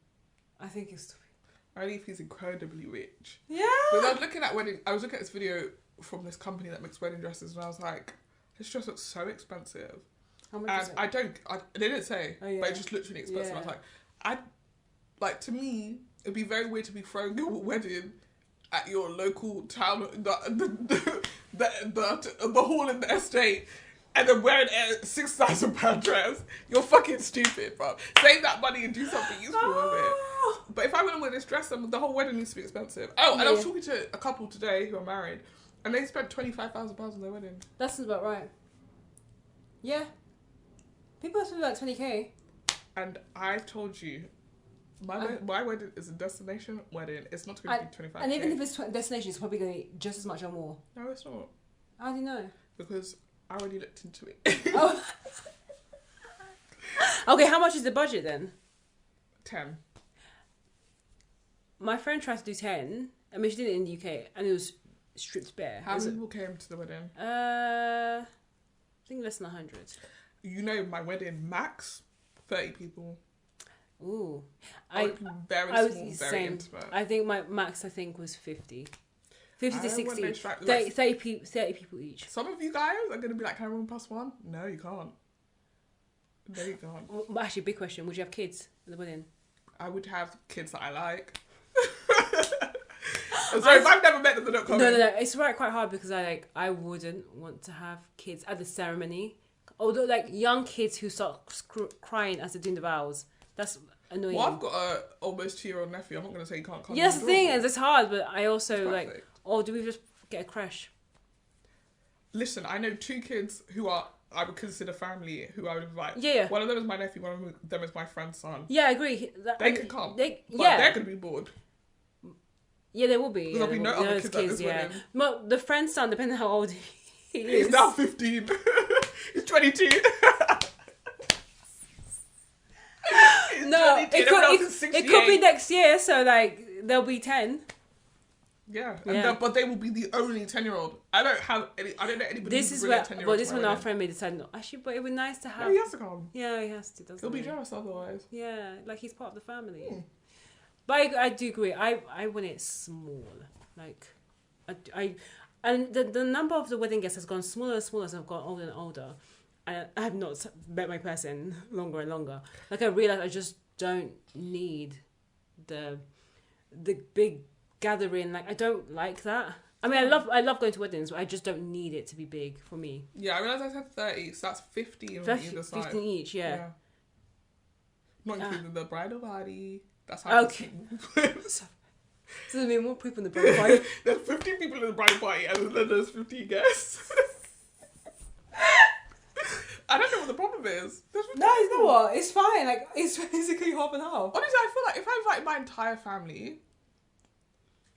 I think he's. Only if he's incredibly rich. Yeah. Because I was looking at this video from this company that makes wedding dresses and I was like, this dress looks so expensive. How much And is it? they didn't say, Oh, yeah. but it just looked really expensive. Yeah. I was like, to me, it'd be very weird to be throwing your wedding at your local town, the hall in the estate, and then wearing a £6,000 dress. You're fucking stupid, bro. Save that money and do something useful with it. But if I went and wear this dress, then the whole wedding needs to be expensive. Oh, and I was talking to a couple today who are married, and they spent £25,000 on their wedding. That sounds about right. Yeah. People are spending like 20k. And I've told you, my wedding is a destination wedding. It's not going to be 25k. And even if it's destination, it's probably going to be just as much or more. No, it's not. How do you know? Because I already looked into it. Oh. Okay, how much is the budget then? 10. My friend tried to do 10. I mean, she did it in the UK, and it was stripped bare. How many people came to the wedding? I think less than 100. You know, my wedding max 30 people. Ooh, Very I was small, the very same. intimate. I think my max was 50. 50 to I don't want 60. no strap- 30 people each. Some of you guys are going to be like, can I room +1? No, you can't. No, you can't. Well, actually, big question. Would you have kids at the wedding? I would have kids that I like. I'm sorry, if I've never met them, they're not coming. No. It's quite hard because I wouldn't want to have kids at the ceremony. Although, like, young kids who start crying as they're doing the vows, that's annoying. Well, I've got a almost 2-year-old nephew. I'm not going to say you can't come. Yeah, that's the thing, and it's hard, but I also, like... Or do we just get a crash? Listen, I know 2 kids who I would consider family who I would invite. Yeah. One of them is my nephew, one of them is my friend's son. Yeah, I agree. They can come. But they're going to be bored. Yeah, there will be. There'll be no other kids at this wedding. Well, the friend's son, depending on how old he is. He's now 15. He's 22. No, it could be next year, so, like, there'll be 10. Yeah, but they will be the only 10-year-old. I don't know anybody this is where, 10-year-old. Well, this one our friend may decide, no, actually, but it would be nice to have. Yeah, he has to come. Yeah, he has to. He'll be jealous otherwise. Yeah, like he's part of the family. But I do agree. I want it small. Like, and the number of the wedding guests has gone smaller and smaller as I've got older and older. And I have not met my person longer and longer. Like, I realise I just don't need the big gathering. Like, I don't like that. I mean, I love going to weddings, but I just don't need it to be big for me. Yeah, I realised I said 30, so that's 50 on either side. 15 each, yeah. Not including the bridal party. That's how okay. So there's been more people in the bridal party. There's 15 people in the bridal party, and then there's 15 guests. I don't know what the problem is. No, you know what? It's fine. Like, it's basically half and half. Honestly, I feel like if I invite my entire family,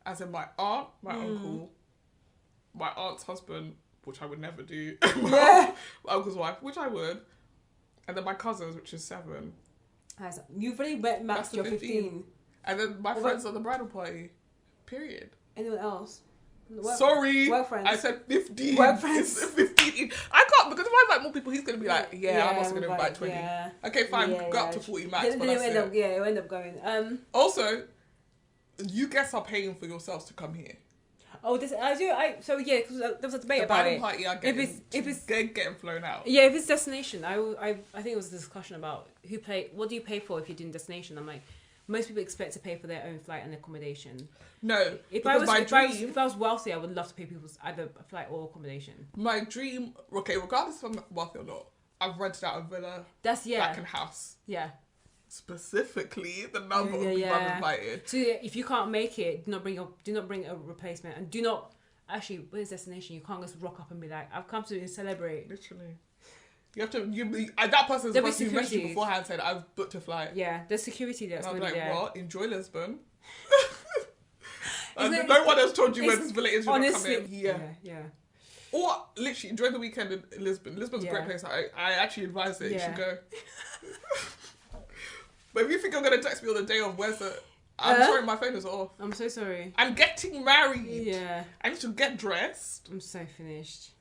as in my aunt, my uncle, my aunt's husband, which I would never do, my uncle's wife, which I would, and then my cousins, which is 7. You've already maxed your 15. And then my friends at the bridal party. Period. Anyone else? Sorry. Work friends. I said 15. Work friends. It's 15. I can't, because if I invite more people, he's going to be like, I'm also going to invite 20. Yeah. Okay, fine, go up to 40 max, but that's it. It'll end up going. Also, you guests are paying for yourselves to come here. Oh, this I do. So yeah, because there was a debate about it. The bridal party, if it's getting flown out. Yeah, if it's destination, I think it was a discussion about what do you pay for if you're doing destination. I'm like, most people expect to pay for their own flight and accommodation. No, if I was wealthy, I would love to pay people's either flight or accommodation. My dream, okay, regardless if I'm wealthy or not, I've rented out a villa. That can house. Yeah. Specifically, the number of people I've invited. So if you can't make it, do not bring a replacement, and do not actually. Where's destination? You can't just rock up and be like, "I've come to celebrate." Literally, you have to. That person's supposed to message you beforehand saying, "I've booked a flight." Yeah, there's security there. And I'm like, "What? Enjoy Lisbon." No one has told you where this villa is. Honestly, come in. Yeah. Or literally enjoy the weekend in Lisbon. Lisbon's a great place. I actually advise it. You should go. But if you think I'm going to text me on the day of I'm sorry, my phone is off. I'm so sorry. I'm getting married. Yeah. I need to get dressed. I'm so finished.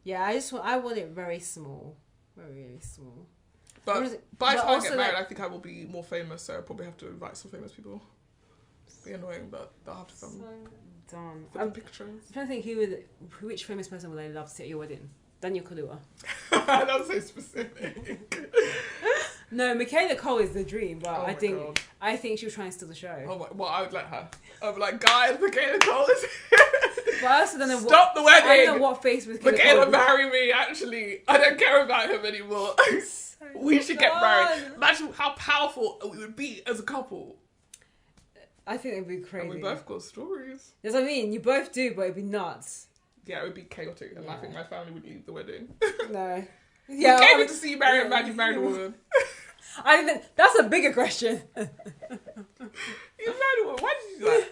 Yeah, I want it very small. Very, very small. But by the time I get married, I think I will be more famous, so I'll probably have to invite some famous people. It'll be annoying, but they'll have to come. So done. For the pictures. I'm trying to think which famous person would I love to sit at your wedding? Daniel Kaluuya. That's so specific. No, Michaela Cole is the dream, but I think she was trying to steal the show. Oh my, well, I would let her. I'd be like, guys, Michaela Cole is here. But I also don't know Stop the wedding. I don't know what face Michaela marry me, actually. I don't care about him anymore. We should get married. Imagine how powerful we would be as a couple. I think it'd be crazy. And we both got stories. That's what I mean. You both do, but it'd be nuts. Yeah, it would be chaotic, and I think my family would leave the wedding. No. Yeah, we came in to see you married a woman. I think that's a bigger question. You married a woman. Why did you do that?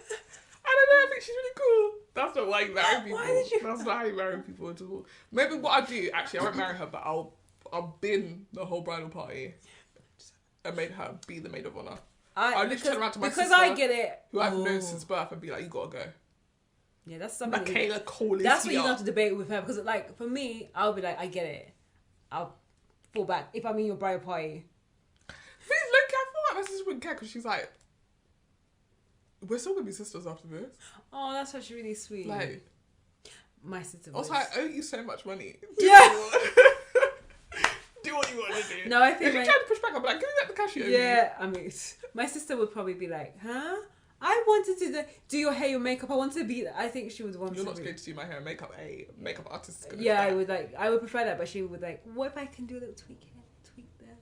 I don't know. I think she's really cool. That's not why you marry people. That's not how you marry people at all. Maybe what I do, actually, I won't marry her, but I'll bin the whole bridal party and make her be the maid of honor. I'll just turn around to my sister, I get it, who I've known since birth, and be like, "You gotta go." Yeah, that's something. Michaela Cole is That's what you have to debate with her, because, like, for me, I'll be like, I get it. I'll fall back if I'm in your bridal party. Please, look, I feel like my sister wouldn't care, because she's like, we're still gonna be sisters after this. Oh, that's actually really sweet. Like, my sister. Also, I owe you so much money. Yeah. Do what you want to do. No, I think if you try to push back, I'm like, give me back the cash you owe me. Yeah, I mean, my sister would probably be like, huh? I wanted to do your hair, your makeup. I wanted to be. I think she would want. You're to not be. scared to do my hair and makeup. A makeup artist. Is gonna Yeah, do I would like. I would prefer that, but she would like. What if I can do a little tweak here, tweak there?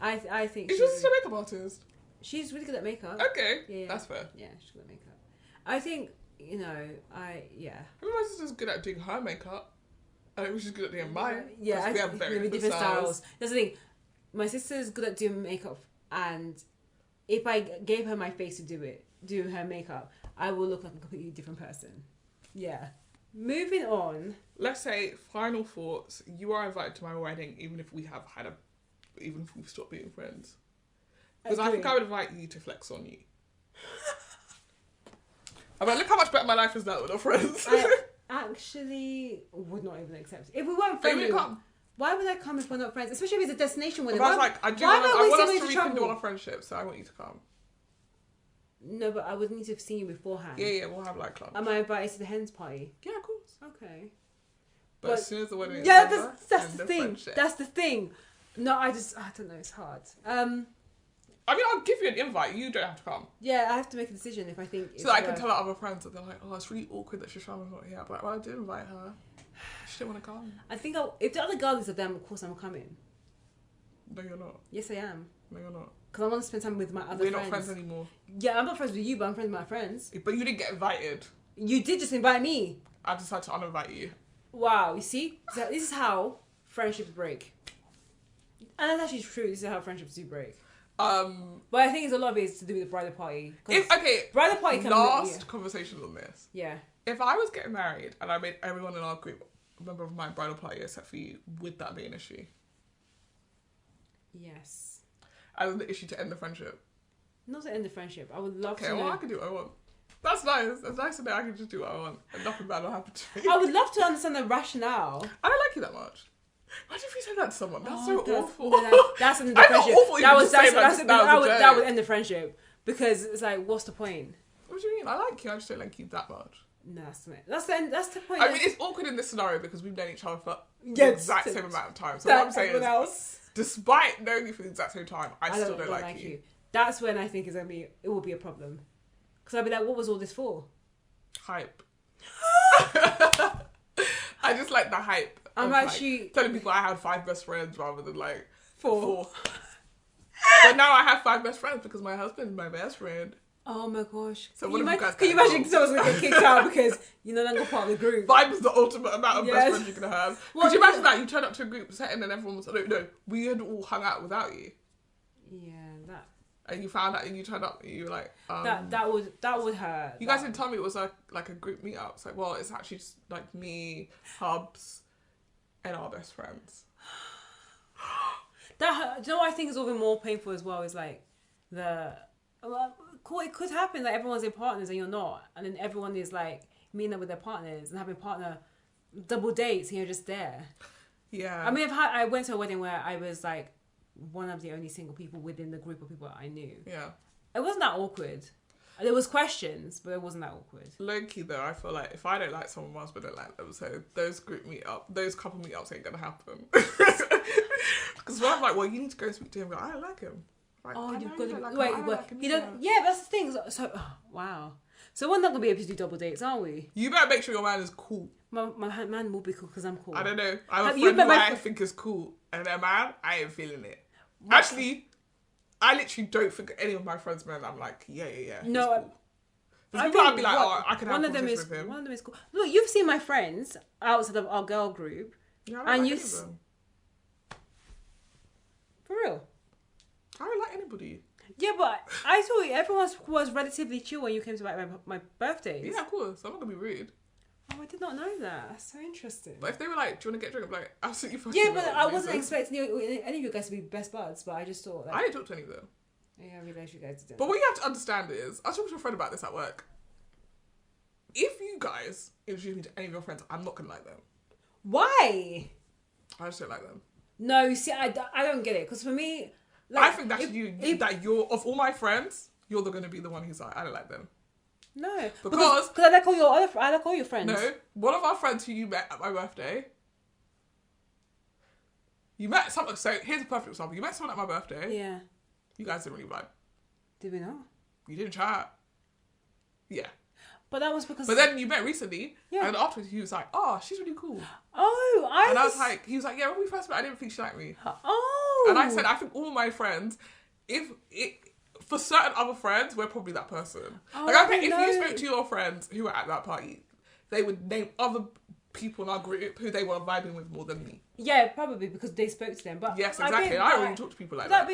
I think. Is your sister a makeup artist? She's really good at makeup. Okay, Yeah, that's fair. Yeah, she's good at makeup. I think yeah. I mean, my sister's good at doing her makeup. I think she's good at doing mine. Yeah, we have very different styles. That's the thing. My sister's good at doing makeup, and if I gave her my face to do her makeup, I will look like a completely different person. Yeah. Moving on. Let's say final thoughts. You are invited to my wedding, even if we've stopped being friends. Because I think I would invite you to flex on you. I'm like, look how much better my life is now with our friends. I actually would not even accept it. If we weren't friends, you come. Why would I come if we're not friends? Especially if it's a destination wedding. I was like, I want us to rekindle our friendship, so I want you to come. No, but I would need to have seen you beforehand. Yeah, we'll have like clubs. Am I invited to the hens party? Yeah, of course. Okay. But as soon as the wedding is yeah, over, that's the thing. Friendship. That's the thing. No, I don't know. It's hard. I mean, I'll give you an invite. You don't have to come. Yeah, I have to make a decision if I think. So I can tell our other friends that they're like, oh, it's really awkward that Shoshana's not here. But well, I did invite her. She didn't want to come. I think if the other girl is of them, of course I'm coming. No, you're not. Yes, I am. No, you're not. Because I want to spend time with my other We're friends. not friends anymore. Yeah, I'm not friends with you, but I'm friends with my friends. But you didn't get invited. You did just invite me. I decided to uninvite you. Wow, you see? So this is how friendships break. And that's actually true. This is how friendships do break. But I think it's a lot of it is to do with the bridal party. Bridal party can last conversations on this. Yeah. If I was getting married and I made everyone in our group a member of my bridal party except for you, would that be an issue? Yes. As an issue to end the friendship? Not to end the friendship. I would love to know. Okay, well, I can do what I want. That's nice. That's nice to know I can just do what I want and nothing bad will happen to me. I would love to understand the rationale. I don't like you that much. Imagine if you said that to someone. That's so awful. That's an end the friendship. That would end the friendship. Because it's like, what's the point? What do you mean? I like you. I just don't like you that much. No, that's the point. I mean, it's awkward in this scenario because we've known each other for the exact same amount of time. So what I'm saying is, despite knowing you for the exact same time, I still don't like you. That's when I think it will be a problem. Because I'll be like, what was all this for? Hype. I just like the hype. I'm actually telling people I had 5 best friends rather than like 4. But now I have 5 best friends because my husband's my best friend. Oh my gosh. So can you imagine someone's going to get kicked out because you're no longer part of the group? 5 is the ultimate amount of best friends you can have. Could you imagine that? You turn up to a group setting and everyone was like, no, we had all hung out without you. Yeah, that. And you found out and you turned up and you were like... That would hurt. You guys didn't tell me it was like a group meetup. It's like, well, it's actually just like me, Hubs, and our best friends. Do you know what I think is even more painful as well is like it could happen that everyone's in partners and you're not, and then everyone is like meeting up with their partners and having partner double dates and you're just there. Yeah. I mean, I went to a wedding where I was like one of the only single people within the group of people I knew. Yeah. It wasn't that awkward. There was questions, but it wasn't that awkward. Low-key though, I feel like if I don't like someone, my husband don't like them, so those couple meetups ain't gonna happen. Because when I'm like, well, you need to go speak to him, I don't like him. Like, you've got to wait. He don't. Yeah, that's the thing. So wow. So we're not gonna be able to do double dates, are we? You better make sure your man is cool. My man will be cool because I'm cool. I don't know. I have a friend who I think is cool, and their man, I ain't feeling it. Actually, I literally don't think any of my friends' men. I'm like, yeah. No. Cool. I'd be like, I can have conversation with him. One of them is cool. Look, you've seen my friends outside of our girl group, yeah, I don't like any of them. For real. I don't like anybody. Yeah, but I thought everyone was relatively chill when you came to my birthdays. Yeah, of course. I'm not gonna be rude. Oh, I did not know that. That's so interesting. But if they were like, do you want to get drunk? I'm like, absolutely fucking yeah, but I wasn't expecting any of you guys to be best buds, but I just thought... I didn't talk to any of them. Yeah, I realised you guys didn't. But what you have to understand is, I was talking to a friend about this at work. If you guys introduce me to any of your friends, I'm not going to like them. Why? I just don't like them. No, see, I don't get it. Because for me... Like, I think that's that you're, of all my friends, you're going to be the one who's like, I don't like them. No, because I like all your friends. No, one of our friends who you met at my birthday, You met someone. So here's a perfect example. You met someone at my birthday. Yeah. You guys didn't really vibe. Did we not? You didn't chat. Yeah. But that was because. But then you met recently. Yeah. And afterwards he was like, "Oh, she's really cool." Oh, And I was like, he was like, "Yeah, when we first met, I didn't think she liked me." Oh. And I said, I think all my friends, for certain other friends, we're probably that person. Oh, like, I bet if know. you spoke to your friends who were at that party, they would name other people in our group who they were vibing with more than me. Yeah, probably because they spoke to them. But yes, exactly. I don't really talk to people like that.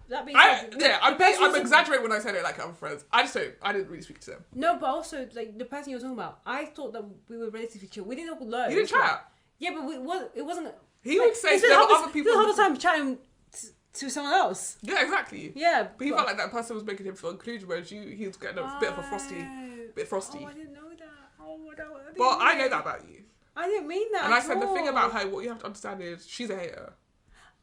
that. Being I'm exaggerating when I said it like other friends. I didn't really speak to them. No, but also like the person you were talking about, I thought that we were relatively chill. We didn't talk loads. You didn't chat. Yeah, but it wasn't. He would say there were other people. He was the whole time chatting to someone else. Yeah, exactly. Yeah, but he felt like that person was making him feel included, whereas he was getting a bit of a frosty. Oh, I didn't know that. Oh, Well, I know that about you. I didn't mean that. And I said the thing about her, what you have to understand is she's a hater.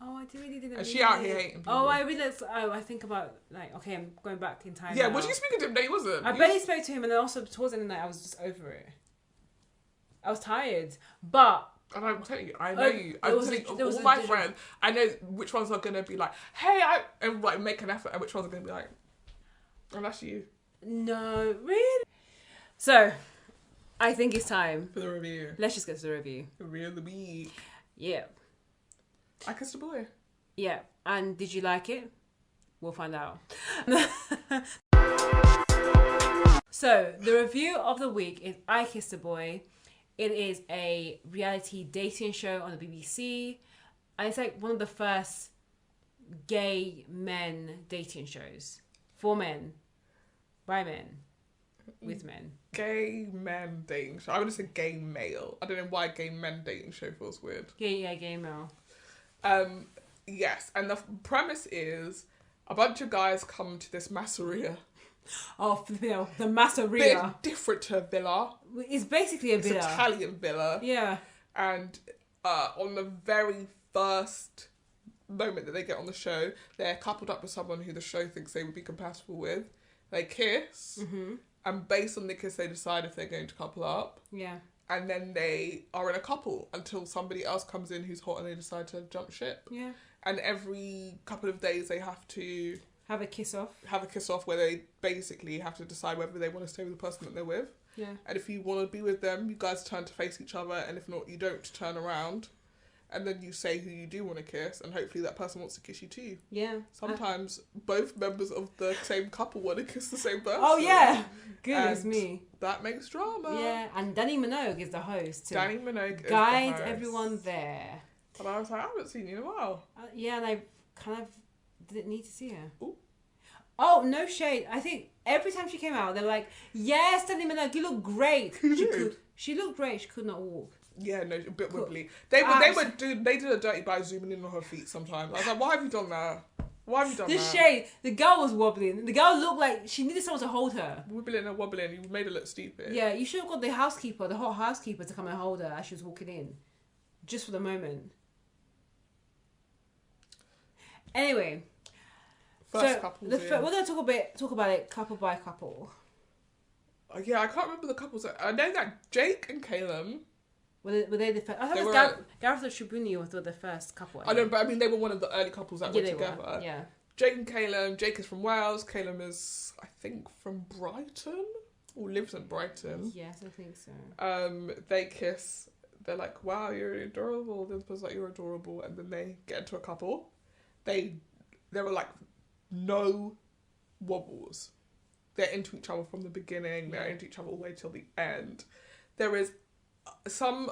Oh, I really didn't. And she out here hating people. Oh, I realized. Oh, I think about like, okay, I'm going back in time. Yeah, now. was you speaking to him? No, he wasn't. I barely spoke to him, and then also towards the end of the night, I was just over it. I was tired, but. And I'm telling you, I know you. I'm telling you, all a my friends, I know which ones are gonna be like, "Hey," and like make an effort, and which ones are gonna be like, "Oh, that's you." No, really. So, I think it's time for the review. Let's just get to the review. The review of the week. Yeah. I kissed a boy. Yeah, and did you like it? We'll find out. So, the review of the week is I Kissed a Boy. It is a reality dating show on the BBC. And it's like one of the first gay men dating shows. For men. By men. With men. Gay men dating show. I would have said gay male. I don't know why gay men dating show feels weird. Gay male. Yes, and the premise is a bunch of guys come to this masseria. Oh, the masseria. Bit different to a villa. It's basically a villa. It's Italian villa. Yeah. And on the very first moment that they get on the show, they're coupled up with someone who the show thinks they would be compatible with. They kiss. Mm-hmm. And based on the kiss, they decide if they're going to couple up. Yeah. And then they are in a couple until somebody else comes in who's hot and they decide to jump ship. Yeah. And every couple of days they have to... Have a kiss off where they basically have to decide whether they want to stay with the person that they're with. Yeah. And if you want to be with them, you guys turn to face each other. And if not, you don't turn around. And then you say who you do want to kiss. And hopefully that person wants to kiss you too. Yeah. Sometimes both members of the same couple want to kiss the same person. Oh, yeah. Goodness and me. That makes drama. Yeah. And Danny Minogue is the host. Danny Minogue is guide the host. everyone there. And I was like, I haven't seen you in a while. Yeah, and I kind of didn't need to see her. Ooh. Oh, no shade. I think every time she came out, they're like, yes, Danny Minogue, you look great. She looked great. She could not walk. Yeah, no, a bit wibbly. They did a dirty by zooming in on her feet sometimes. I was like, why have you done that? Why have you done that? The shade. The girl was wobbling. The girl looked like she needed someone to hold her. Wibbling and wobbling. You made her look stupid. Yeah, you should have got the hot housekeeper to come and hold her as she was walking in. Just for the moment. Anyway. First couples we're going to talk about it couple by couple. Yeah, I can't remember the couples. I know that Jake and Caleb... Were they the first? I thought it was Gareth and Shibuni were the first couple. I know, but I mean, they were one of the early couples that were together. Yeah. Jake and Caleb. Jake is from Wales. Caleb is, I think, from Brighton. Or lives in Brighton. Yes, I think so. They kiss. They're like, wow, you're adorable. The other person's like, you're adorable. And then they get into a couple. There were like no wobbles. They're into each other from the beginning. They're into each other all the way till the end. There is some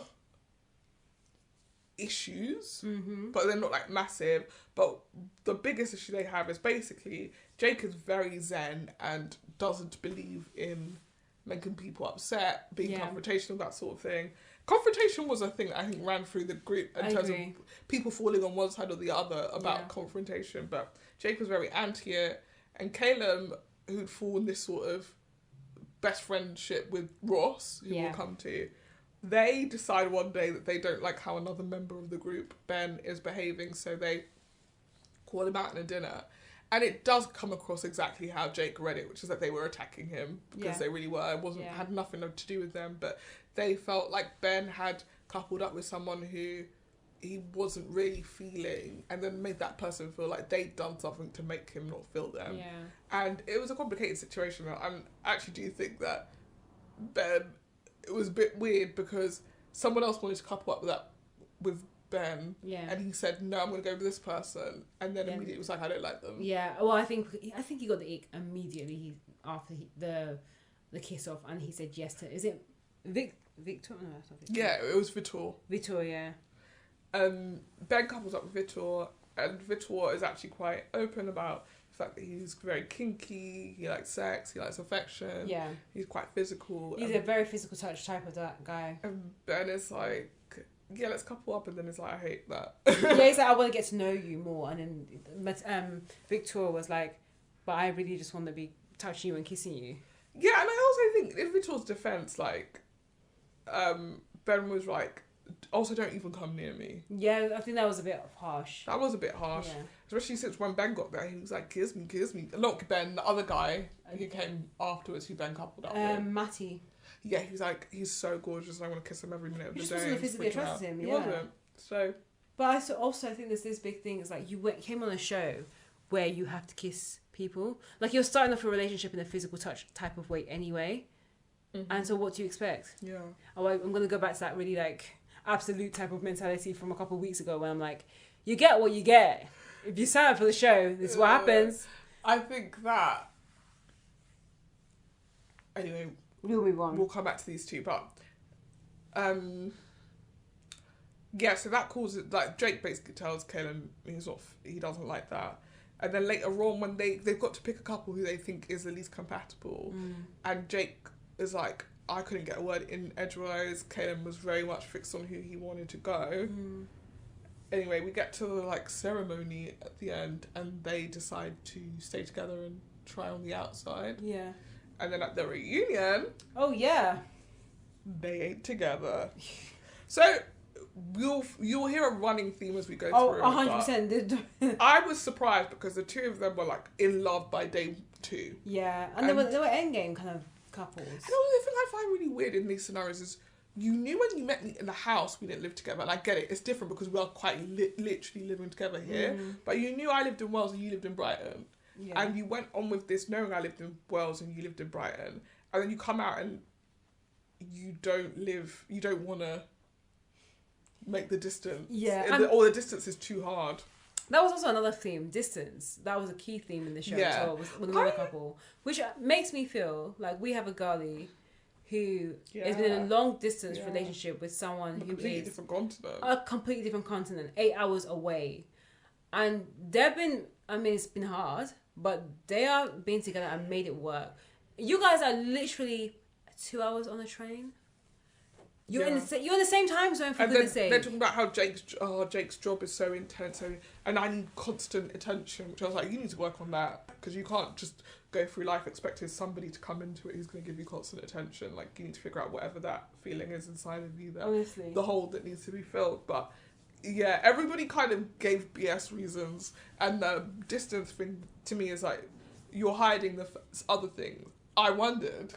issues, but they're not like massive. But the biggest issue they have is basically Jake is very zen and doesn't believe in making people upset, being confrontational, that sort of thing. Confrontation was a thing that I think ran through the group in terms of people falling on one side or the other about confrontation. But Jake was very anti it, and Caleb, who'd fallen this sort of best friendship with Ross, who we'll come to. They decide one day that they don't like how another member of the group, Ben, is behaving, so they call him out in a dinner. And it does come across exactly how Jake read it, which is that they were attacking him because they really were. It had nothing to do with them, but they felt like Ben had coupled up with someone who he wasn't really feeling, and then made that person feel like they'd done something to make him not feel them. Yeah. And it was a complicated situation. I actually do think that Ben, it was a bit weird because someone else wanted to couple up with Ben, and he said, no, I'm going to go with this person, and then immediately was like, I don't like them. Yeah, well, I think he got the ick immediately after the kiss off, and he said yes to, is it Victor? No, it's not Victor. Yeah, it was Vitor. Vitor, yeah. Ben couples up with Vitor, and Vitor is actually quite open about the fact that he's very kinky, he likes sex, he likes affection. Yeah. He's quite physical. He's a very physical touch type of that guy. And Ben is like, yeah, let's couple up, and then it's like, I hate that. Yeah, he's like, I want to get to know you more, and then Victor was like, but I really just want to be touching you and kissing you. Yeah, and I also think in Vitor's defense, like, Ben was like, also don't even come near me. Yeah, I think that was a bit harsh. That was a bit harsh. Yeah. Especially since when Ben got there, he was like, kiss me. Not Ben, the other guy who came afterwards, who Ben coupled up with. Matty. Yeah, he was like, he's so gorgeous, I want to kiss him every minute of the day. He just wasn't physically attracted to him, He wasn't. So. But I also think there's this big thing, is like, you came on a show where you have to kiss people. Like, you're starting off a relationship in a physical touch type of way anyway. Mm-hmm. And so what do you expect? Yeah. Oh, I'm going to go back to that really, like, absolute type of mentality from a couple of weeks ago when I'm like, you get what you get. If you sign up for the show, this is what happens. I think that... Anyway, we'll come back to these two, but... yeah, so that causes... Like, Jake basically tells Kaylin he doesn't like that. And then later on, when they've got to pick a couple who they think is the least compatible, and Jake is like, I couldn't get a word in edgewise. Kaylin was very much fixed on who he wanted to go. Anyway, we get to the like ceremony at the end, and they decide to stay together and try on the outside. Yeah. And then at the reunion, oh yeah, they ain't together. So you'll hear a running theme as we go through. 100%. I was surprised because the two of them were like in love by day 2. Yeah, and they were endgame kind of couples. And the thing I find really weird in these scenarios is you knew when you met me in the house we didn't live together, and I get it, it's different because we are quite literally living together here, but you knew I lived in Wales and you lived in Brighton, and you went on with this knowing I lived in Wales and you lived in Brighton, and then you come out and you don't want to make the distance, or the distance is too hard. That was also another theme, distance. That was a key theme in the show as well, with another couple. Which makes me feel like we have a girlie who has been in a long distance relationship with someone who is a completely different continent, 8 hours away. And they've been, I mean, it's been hard, but they are being together and made it work. You guys are literally 2 hours on a train. You're in the same time zone, for goodness sake. They're talking about how Jake's job is so intense, and I need constant attention. Which I was like, you need to work on that, because you can't just go through life expecting somebody to come into it who's going to give you constant attention. Like, you need to figure out whatever that feeling is inside of you, the hole that needs to be filled. But yeah, everybody kind of gave BS reasons, and the distance thing to me is like, you're hiding the other things. I wondered.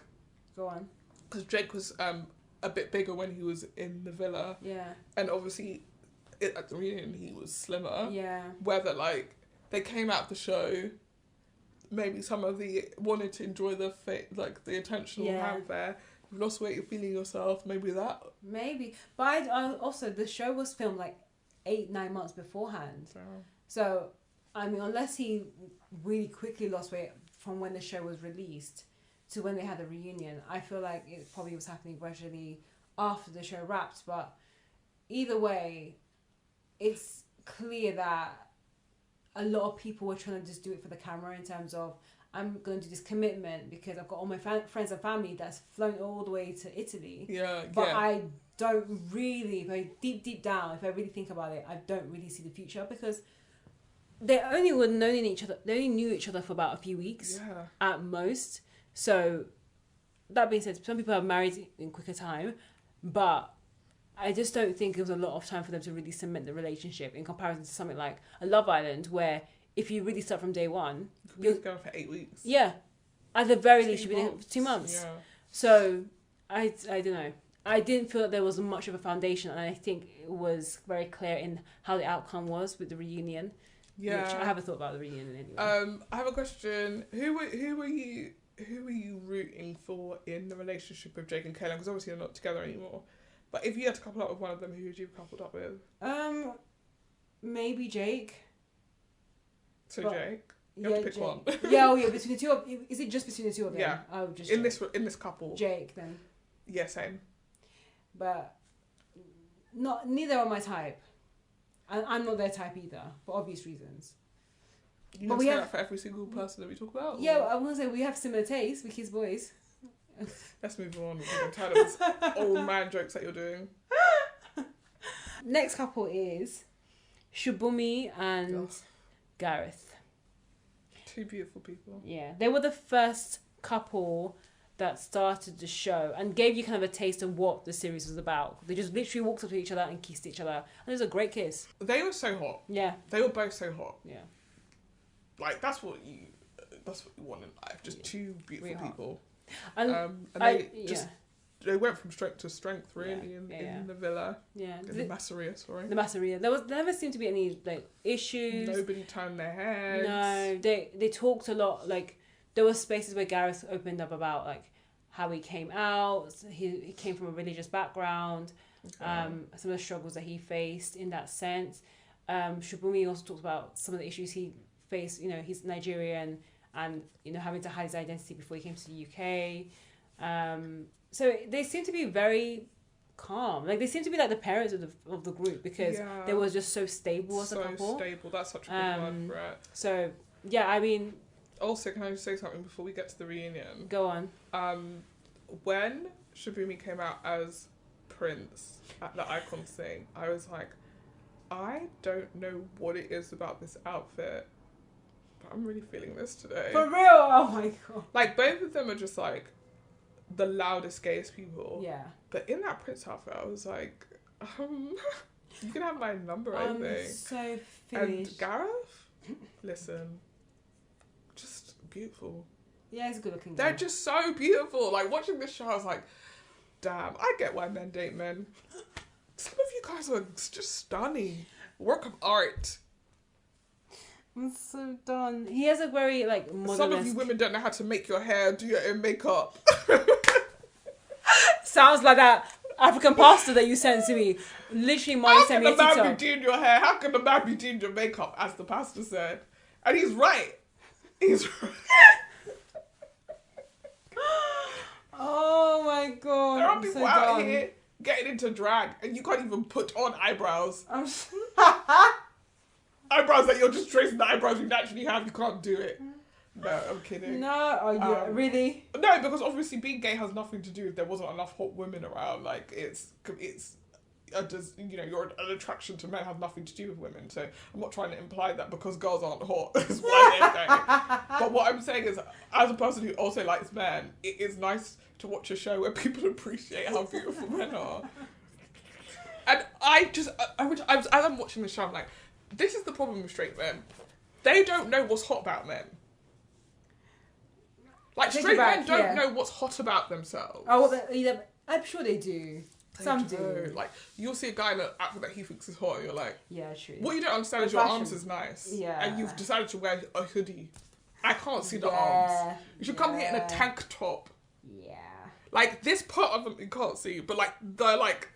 Go on. Because Jake was a bit bigger when he was in the villa. Yeah. And obviously, at the reunion, he was slimmer. Yeah. Whether, like, they came out the show, maybe some of the wanted to enjoy the intentional fanfare. You've lost weight, you're feeling yourself, maybe that. Maybe. But I also, the show was filmed, like, 8-9 months beforehand. So, I mean, unless he really quickly lost weight from when the show was released to when they had the reunion, I feel like it probably was happening gradually after the show wrapped. But either way, it's clear that a lot of people were trying to just do it for the camera, in terms of, I'm going to do this commitment because I've got all my friends and family that's flown all the way to Italy. But I don't really, deep down, if I really think about it, I don't really see the future, because they only knew each other for about a few weeks at most. So, that being said, some people are married in quicker time, but I just don't think it was a lot of time for them to really cement the relationship in comparison to something like a Love Island, where if you really start from day one, you're going for 8 weeks. Yeah, at the very least, you've been in for 2 months. Yeah. So, I don't know. I didn't feel that there was much of a foundation, and I think it was very clear in how the outcome was with the reunion. Yeah. Which I haven't thought about the reunion anyway. I have a question. Who were you rooting for in the relationship with Jake and Kaylin? Because obviously they're not together anymore. But if you had to couple up with one of them, who would you have coupled up with? Maybe Jake. So Jake. You have to pick Jake. one. Yeah, between the two of... Is it just between the two of them? Yeah. Oh, just in Jake. this couple. Jake, then. Yeah, same. But neither are my type. And I'm not their type either, for obvious reasons. You don't say that for every single person that we talk about? Yeah, I want to say we have similar tastes. We kiss boys. Let's move on. I'm tired of this old man jokes that you're doing. Next couple is Shubumi and Gareth. Two beautiful people. Yeah, they were the first couple that started the show and gave you kind of a taste of what the series was about. They just literally walked up to each other and kissed each other. And it was a great kiss. They were so hot. Yeah. They were both so hot. Yeah. Like, that's what you want in life. Just two beautiful Really people. And they went from strength to strength, really, in the villa. Yeah. In the Masseria, sorry. The Masseria. There never seemed to be any, like, issues. Nobody turned their heads. No. They talked a lot, like, there were spaces where Gareth opened up about, like, how he came out. He came from a religious background. Okay. Some of the struggles that he faced in that sense. Shubumi also talked about some of the issues he faced. You know, he's Nigerian and, you know, having to hide his identity before he came to the UK. So they seem to be very calm. Like, they seem to be like the parents of the group because they were just so stable as a couple. So stable. That's such a good word for it. So, yeah, I mean... Also, can I just say something before we get to the reunion? Go on. When Shubumi came out as Prince at the Icons thing, I was like, I don't know what it is about this outfit, but I'm really feeling this today. For real? Oh my god. Like, both of them are just like the loudest, gayest people. Yeah. But in that Prince outfit, I was like, you can have my number, I think. I'm so finished. And Gareth, listen, just beautiful. Yeah, he's a good looking guy. They're just so beautiful. Like, watching this show, I was like, damn, I get why men date men. Some of you guys are just stunning. Work of art. I'm so done. He has a very, like, modern. Some of you women don't know how to make your hair, do your own makeup. Sounds like that African pastor that you sent to me. Literally, mine sent me a TikTok. How can the man be doing your hair? How can the man be doing your makeup, as the pastor said? And he's right. He's right. Oh my god. There are people out here getting into drag and you can't even put on eyebrows. Eyebrows that you're just tracing the eyebrows you naturally have, you can't do it. No, I'm kidding. No, are you really? No, because obviously being gay has nothing to do with there wasn't enough hot women around. Like, it's you know, an attraction to men has nothing to do with women. So I'm not trying to imply that because girls aren't hot is why they're gay. But what I'm saying is, as a person who also likes men, it is nice to watch a show where people appreciate how beautiful men are. And as I'm watching the show, I'm like, this is the problem with straight men. They don't know what's hot about men. Like, straight men don't know what's hot about themselves. Oh, well, I'm sure they do. Some do. Like, you'll see a guy in an outfit that he thinks is hot and you're like... Yeah, true. What you don't understand is your arms is nice. Yeah. And you've decided to wear a hoodie. I can't see the arms. You should come here in a tank top. Yeah. Like, this part of them you can't see, but like, the like...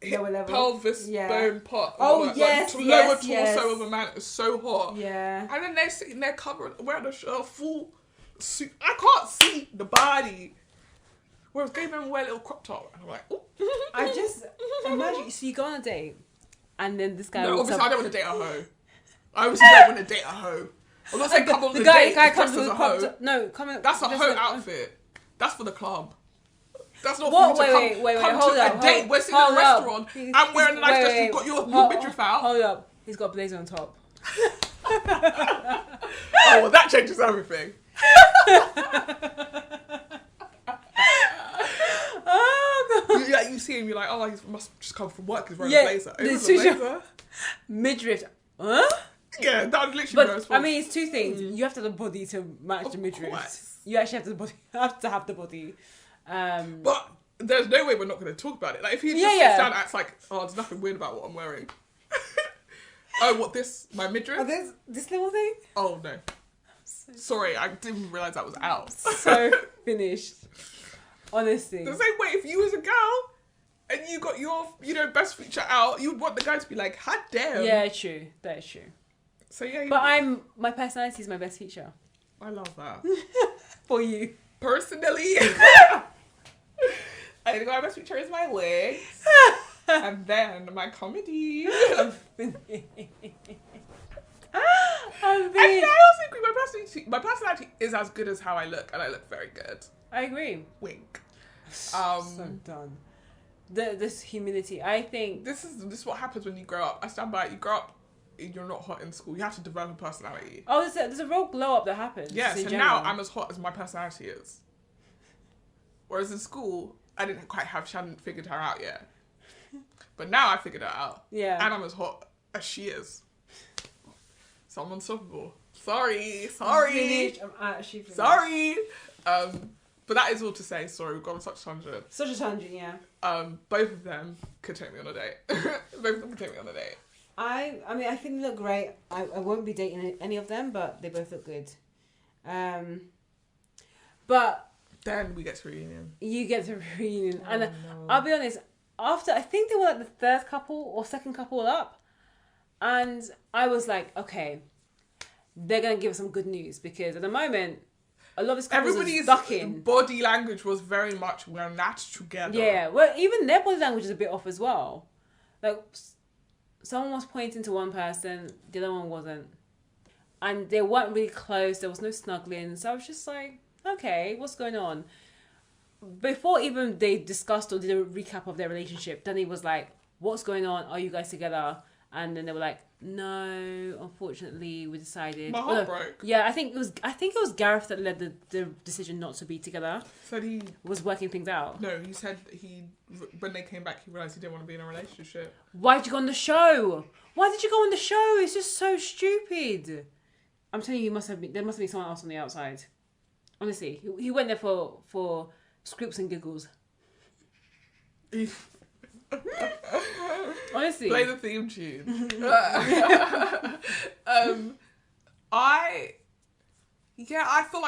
pelvis bone part. Oh, yes, like, lower torso of a man is so hot. Yeah. And then they're sitting there covered, wearing a full suit. I can't see the body. Whereas gay men wear a little crop top. And I'm like, ooh. I just imagine, so you go on a date and then this guy obviously I don't want to date a hoe. I obviously don't want to date a hoe. I'm not saying come on the date dressed as a hoe. No, come on. That's a hoe outfit. That's for the club. That's not for you to come to a date. We're sitting in a restaurant. I'm wearing a nice dress. You've got your midriff out. Hold up. He's got a blazer on top. Oh, well, that changes everything. You see him, you're like, oh, he must just come from work. He's wearing a blazer. It was a blazer. Midriff. Huh? Yeah, that was literally my response. I mean, it's two things. You have to have the body to match the midriff. You actually have to have the body. But there's no way we're not going to talk about it. Like, if he just Yeah, sits down and acts like, oh, there's nothing weird about what I'm wearing. Oh, what, this? My midriff? Oh, this little thing? Oh, no. Sorry, I didn't even realise that was out. So finished. Honestly. The same way, if you was a girl and you got your, best feature out, you'd want the guy to be like, hot damn. Yeah, true. That is true. So, yeah. But my personality is my best feature. I love that. For you. Personally, I think my best feature is my legs. And then my comedy. I'm finished. I also think my personality is as good as how I look, and I look very good. I agree. Wink. So done. This humility. I think this is what happens when you grow up. I stand by it. You grow up, you're not hot in school. You have to develop a personality. Oh, there's a real glow up that happens. Yeah. So now I'm as hot as my personality is. Whereas in school, I didn't quite have Shannon figured her out yet. But now I figured her out. Yeah. And I'm as hot as she is. So I'm unstoppable. Sorry. I'm actually finished. Sorry. But that is all to say. Sorry, we've gone on such a tangent. Such a tangent, yeah. Both of them could take me on a date. Both of them could take me on a date. I mean, I think they look great. I won't be dating any of them, but they both look good. But then we get to reunion. You get to reunion, and no. I'll be honest. After, I think they were like the third couple or second couple up, and I was like, okay, they're gonna give us some good news, because at the moment, a lot of this couples are stuck in. Body language was very much, we're not together. Yeah, well, even their body language is a bit off as well. Like, someone was pointing to one person, the other one wasn't, and they weren't really close. There was no snuggling, so I was just like, okay, what's going on? Before even they discussed or did a recap of their relationship, Danny was like, what's going on? Are you guys together? And then they were like, no, unfortunately, we decided. My heart broke. Yeah, I think it was Gareth that led the decision not to be together. Said he was working things out. No, he said when they came back, he realised he didn't want to be in a relationship. Why did you go on the show? Why did you go on the show? It's just so stupid. I'm telling you, there must have been someone else on the outside. Honestly, he went there for scoops and giggles. Honestly. Play the theme tune. I feel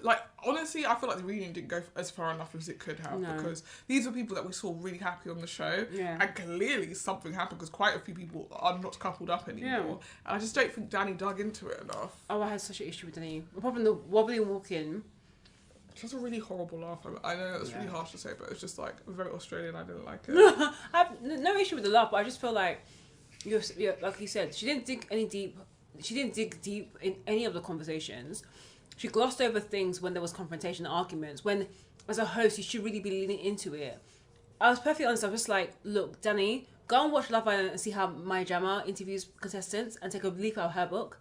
like honestly, I feel like the reunion didn't go as far enough as it could have, because these are people that we saw really happy on the show, and clearly something happened, because quite a few people are not coupled up anymore, and I just don't think Danny dug into it enough. Oh, I had such an issue with Danny. Apart from the wobbly walk-in. She has a really horrible laugh. I know that's really harsh to say, but it's just like very Australian. I didn't like it. I have no issue with the laugh, but I just feel like you're like you said, she didn't dig deep in any of the conversations. She glossed over things when there was confrontation and arguments. When, as a host, you should really be leaning into it. I was perfectly honest. I was just like, look, Danny, go and watch Love Island and see how My Jamma interviews contestants and take a leaf out of her book,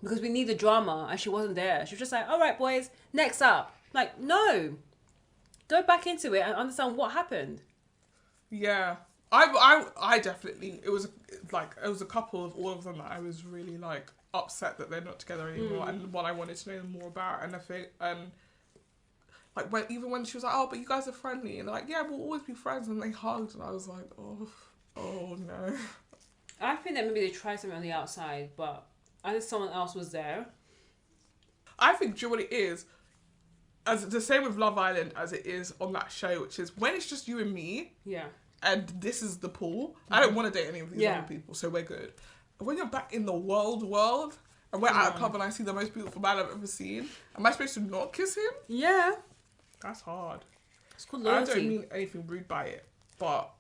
because we need the drama, and she wasn't there. She was just like, all right, boys, next up. Like, no, go back into it and understand what happened. Yeah, I definitely, it was a couple of all of them that I was really like upset that they're not together anymore, and what I wanted to know more about. And I think, like even when she was like, oh, but you guys are friendly, and they're like, yeah, we'll always be friends, and they hugged, and I was like, oh no. I think that maybe they tried something on the outside, but I think someone else was there. I think, do you know what it is? As the same with Love Island as it is on that show, which is when it's just you and me. Yeah. And this is the pool. I don't want to date any of these other people, so we're good. When you're back in the world, and we're at a club and I see the most beautiful man I've ever seen, am I supposed to not kiss him? Yeah. That's hard. It's called loyalty. I don't mean anything rude by it, but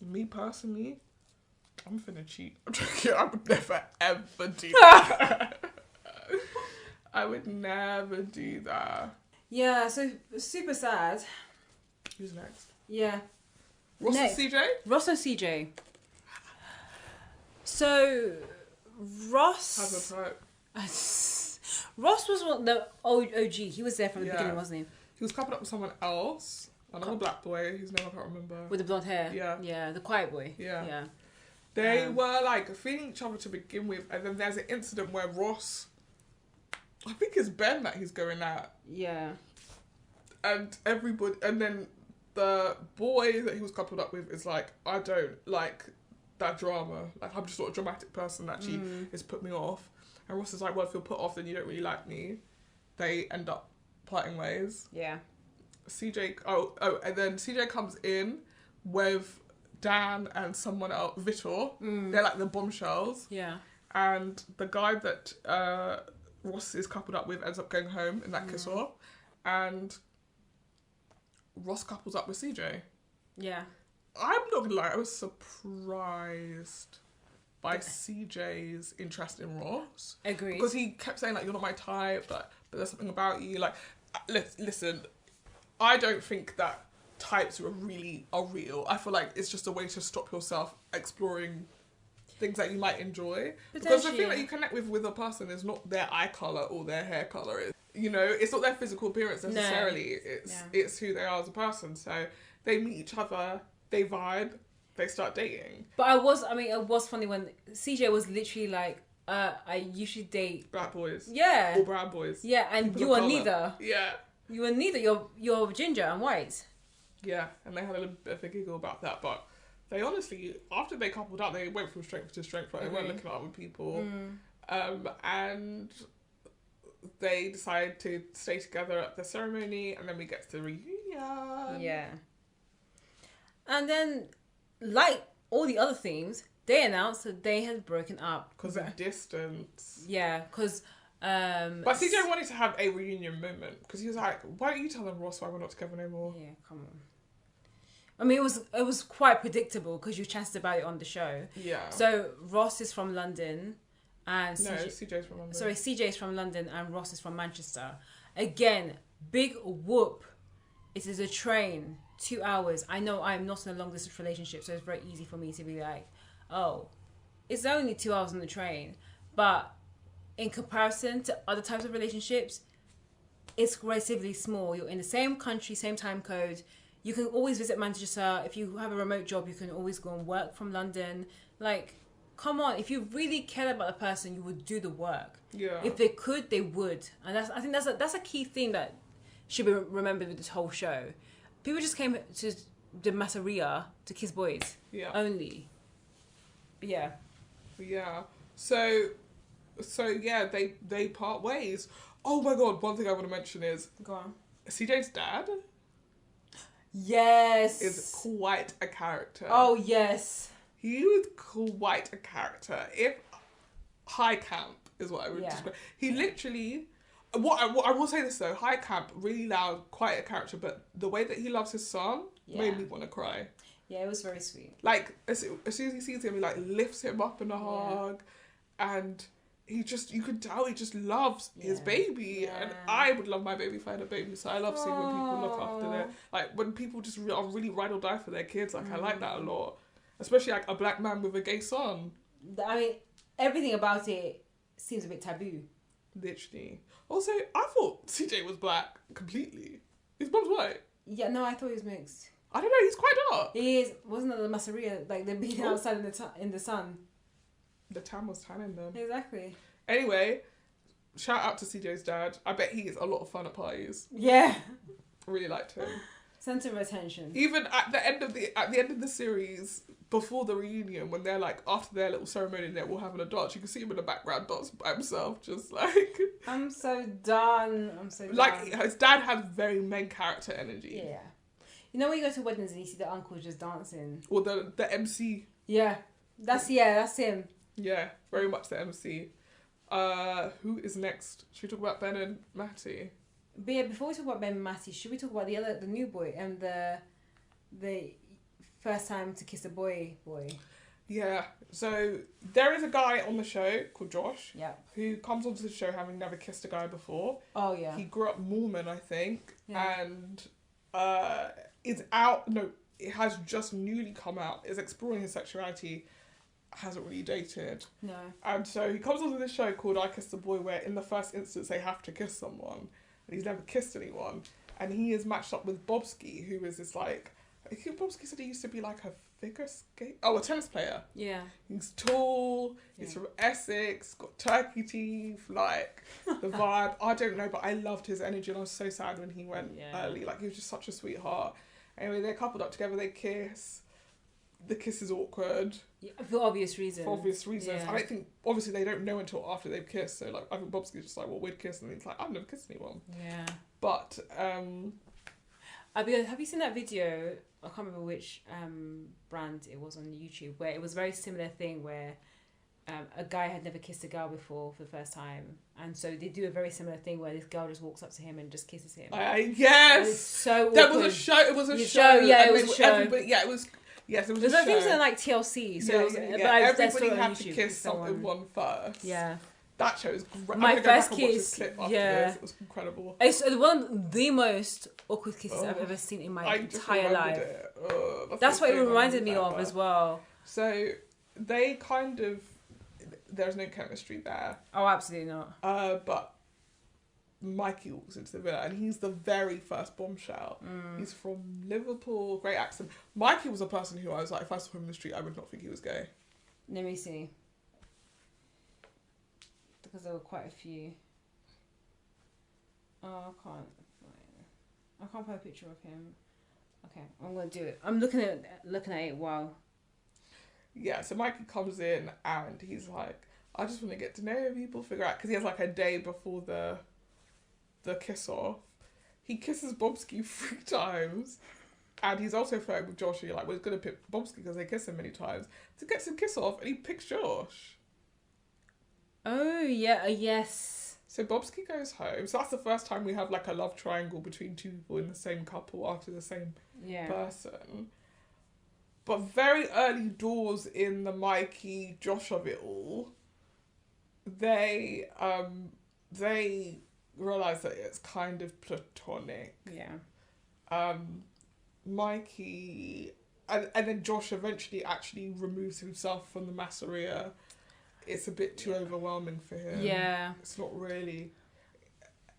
me personally, I'm finna cheat. I'm joking. I would never ever do that. I would never do that. Yeah, so super sad. Who's next? Yeah. Ross and CJ? Ross and CJ. So, Ross... Has a type. Ross was the OG. He was there from the beginning, wasn't he? He was coupled up with someone else. Another black boy whose name I can't remember. With the blonde hair? Yeah. Yeah, the quiet boy. Yeah. They were like feeling each other to begin with, and then there's an incident where Ross... I think it's Ben that he's going at. Yeah. And everybody... And then... the boy that he was coupled up with is like, I don't like that drama. Like, I'm just sort of dramatic person that actually has put me off. And Ross is like, well, if you're put off, then you don't really like me. They end up parting ways. Yeah. CJ, and then CJ comes in with Dan and someone else, Vitor. They're like the bombshells. Yeah. And the guy that Ross is coupled up with ends up going home in that kiss-off. And Ross couples up with CJ. Yeah. I'm not gonna lie, I was surprised by CJ's interest in Ross. Agreed. Because he kept saying, like, you're not my type, but there's something about you. Like, listen, I don't think that types are real. I feel like it's just a way to stop yourself exploring things that you might enjoy. Because the thing that you connect with a person is not their eye colour or their hair colour. You know, it's not their physical appearance necessarily. No. It's who they are as a person. So they meet each other, they vibe, they start dating. But it was funny when CJ was literally like, I usually date black boys. Yeah. Or brown boys. Yeah, and you are neither. Yeah. You are neither. You're ginger and white. Yeah, and they had a little bit of a giggle about that, but they honestly, after they coupled up, they went from strength to strength, right? They weren't looking at other people. And they decided to stay together at the ceremony, and then we get to the reunion. Yeah. And then, like all the other themes, they announced that they had broken up. Because of distance. Yeah, because... but CJ wanted to have a reunion moment, because he was like, why don't you tell them, Ross, why we're not together anymore? Yeah, come on. I mean, it was quite predictable, because you chatted about it on the show. Yeah. So, Ross is from London, and CJ's from London. Sorry, CJ's from London, and Ross is from Manchester. Again, big whoop. It is a train, 2 hours. I know I'm not in a long distance relationship, so it's very easy for me to be like, oh, it's only 2 hours on the train. But in comparison to other types of relationships, it's relatively small. You're in the same country, same time code. You can always visit Manchester. If you have a remote job, you can always go and work from London. Like, come on. If you really cared about a person, you would do the work. Yeah. If they could, they would. And I think that's a key thing that should be remembered with this whole show. People just came to the Masseria to kiss boys. Yeah. Only. Yeah. Yeah. So yeah, they part ways. Oh my god, one thing I want to mention is... Go on. CJ's dad... Yes. Is quite a character. Oh, yes. He was quite a character. If high camp is what I would describe. He literally... What I will say this though, high camp, really loud, quite a character, but the way that he loves his son made me want to cry. Yeah, it was very sweet. Like, as soon as he sees him, he like lifts him up in a hug, and he just, you could tell he just loves his baby. Yeah. And I would love my baby if I had a baby, so I love seeing when people look after their, like when people just are really ride or die for their kids. Like I like that a lot, especially like a black man with a gay son. I mean, everything about it seems a bit taboo. Literally. Also, I thought CJ was black completely. His mum's white. Yeah, no, I thought he was mixed. I don't know, he's quite dark. He is. Wasn't it the Masseria? Like, they're being outside in the sun. The tan was tanning them. Exactly. Anyway, shout out to CJ's dad. I bet he is a lot of fun at parties. Yeah. Really liked him. Centre of attention. Even at the end of the series, before the reunion, when they're like after their little ceremony, they're all having a dance. You can see him in the background dancing by himself, just like. I'm so done. Like his dad has very main character energy. Yeah. You know when you go to weddings and you see the uncle just dancing? Or the MC. Yeah. That's him. Yeah, very much the MC. Who is next? Should we talk about Ben and Matty? But yeah, before we talk about Ben and Matty, should we talk about the new boy and the first time to kiss a boy? Yeah, so there is a guy on the show called Josh. Yeah. Who comes onto the show having never kissed a guy before. Oh yeah. He grew up Mormon, I think, yeah. And is out. No, it has just newly come out. Is exploring his sexuality. Hasn't really dated. No. And so he comes onto this show called I Kissed a Boy, where in the first instance they have to kiss someone, and he's never kissed anyone. And he is matched up with Bobski, who is this like. I think Bobski said he used to be like a figure skate. Oh, a tennis player. Yeah. He's tall. He's from Essex. Got turkey teeth. Like the vibe. I don't know, but I loved his energy, and I was so sad when he went early. Like he was just such a sweetheart. Anyway, they're coupled up together, they kiss. The kiss is awkward. Yeah, for obvious reasons. Yeah. I don't think, obviously, they don't know until after they've kissed. So, like, I think Bobsky's just like, well, we'd kiss. And he's like, I've never kissed anyone. Yeah. But, have you seen that video? I can't remember which brand it was on YouTube, where it was a very similar thing where a guy had never kissed a girl before for the first time, and so they do a very similar thing where this girl just walks up to him and just kisses him. Yes, it was so awkward. That was a show. It was a show. Yeah, it was a show. Yeah, it was. Yes, it was. There's a show. things that are like TLC. So everybody had to kiss someone first. Yeah. That show is great. My first kiss. Clip after this. It was incredible. It's one of the most awkward kisses I've ever seen in my entire life. That's what it reminded me of as well. So they kind of. There's no chemistry there. Oh, absolutely not. But Mikey walks into the villa and he's the very first bombshell. He's from Liverpool, great accent. Mikey was a person who I was like, if I saw him in the street, I would not think he was gay. Let me see. Because there were quite a few. Oh, I can't find a picture of him. Okay, I'm gonna do it. I'm looking at it while. Yeah, so Mikey comes in and he's like, I just want to get to know people, figure out, because he has like a day before the kiss off. He kisses Bobsky 3 times, and he's also flirting with Josh. And you're like, well, he's gonna pick Bobsky because they kiss him many times. So he gets him kiss off, and he picks Josh. Oh yeah, yes. So Bobsky goes home. So that's the first time we have like a love triangle between 2 people in the same couple after the same person. But very early doors in the Mikey Josh of it all, they realise that it's kind of platonic. Yeah. Mikey and then Josh eventually actually removes himself from the masseria. It's a bit too overwhelming for him. Yeah. It's not really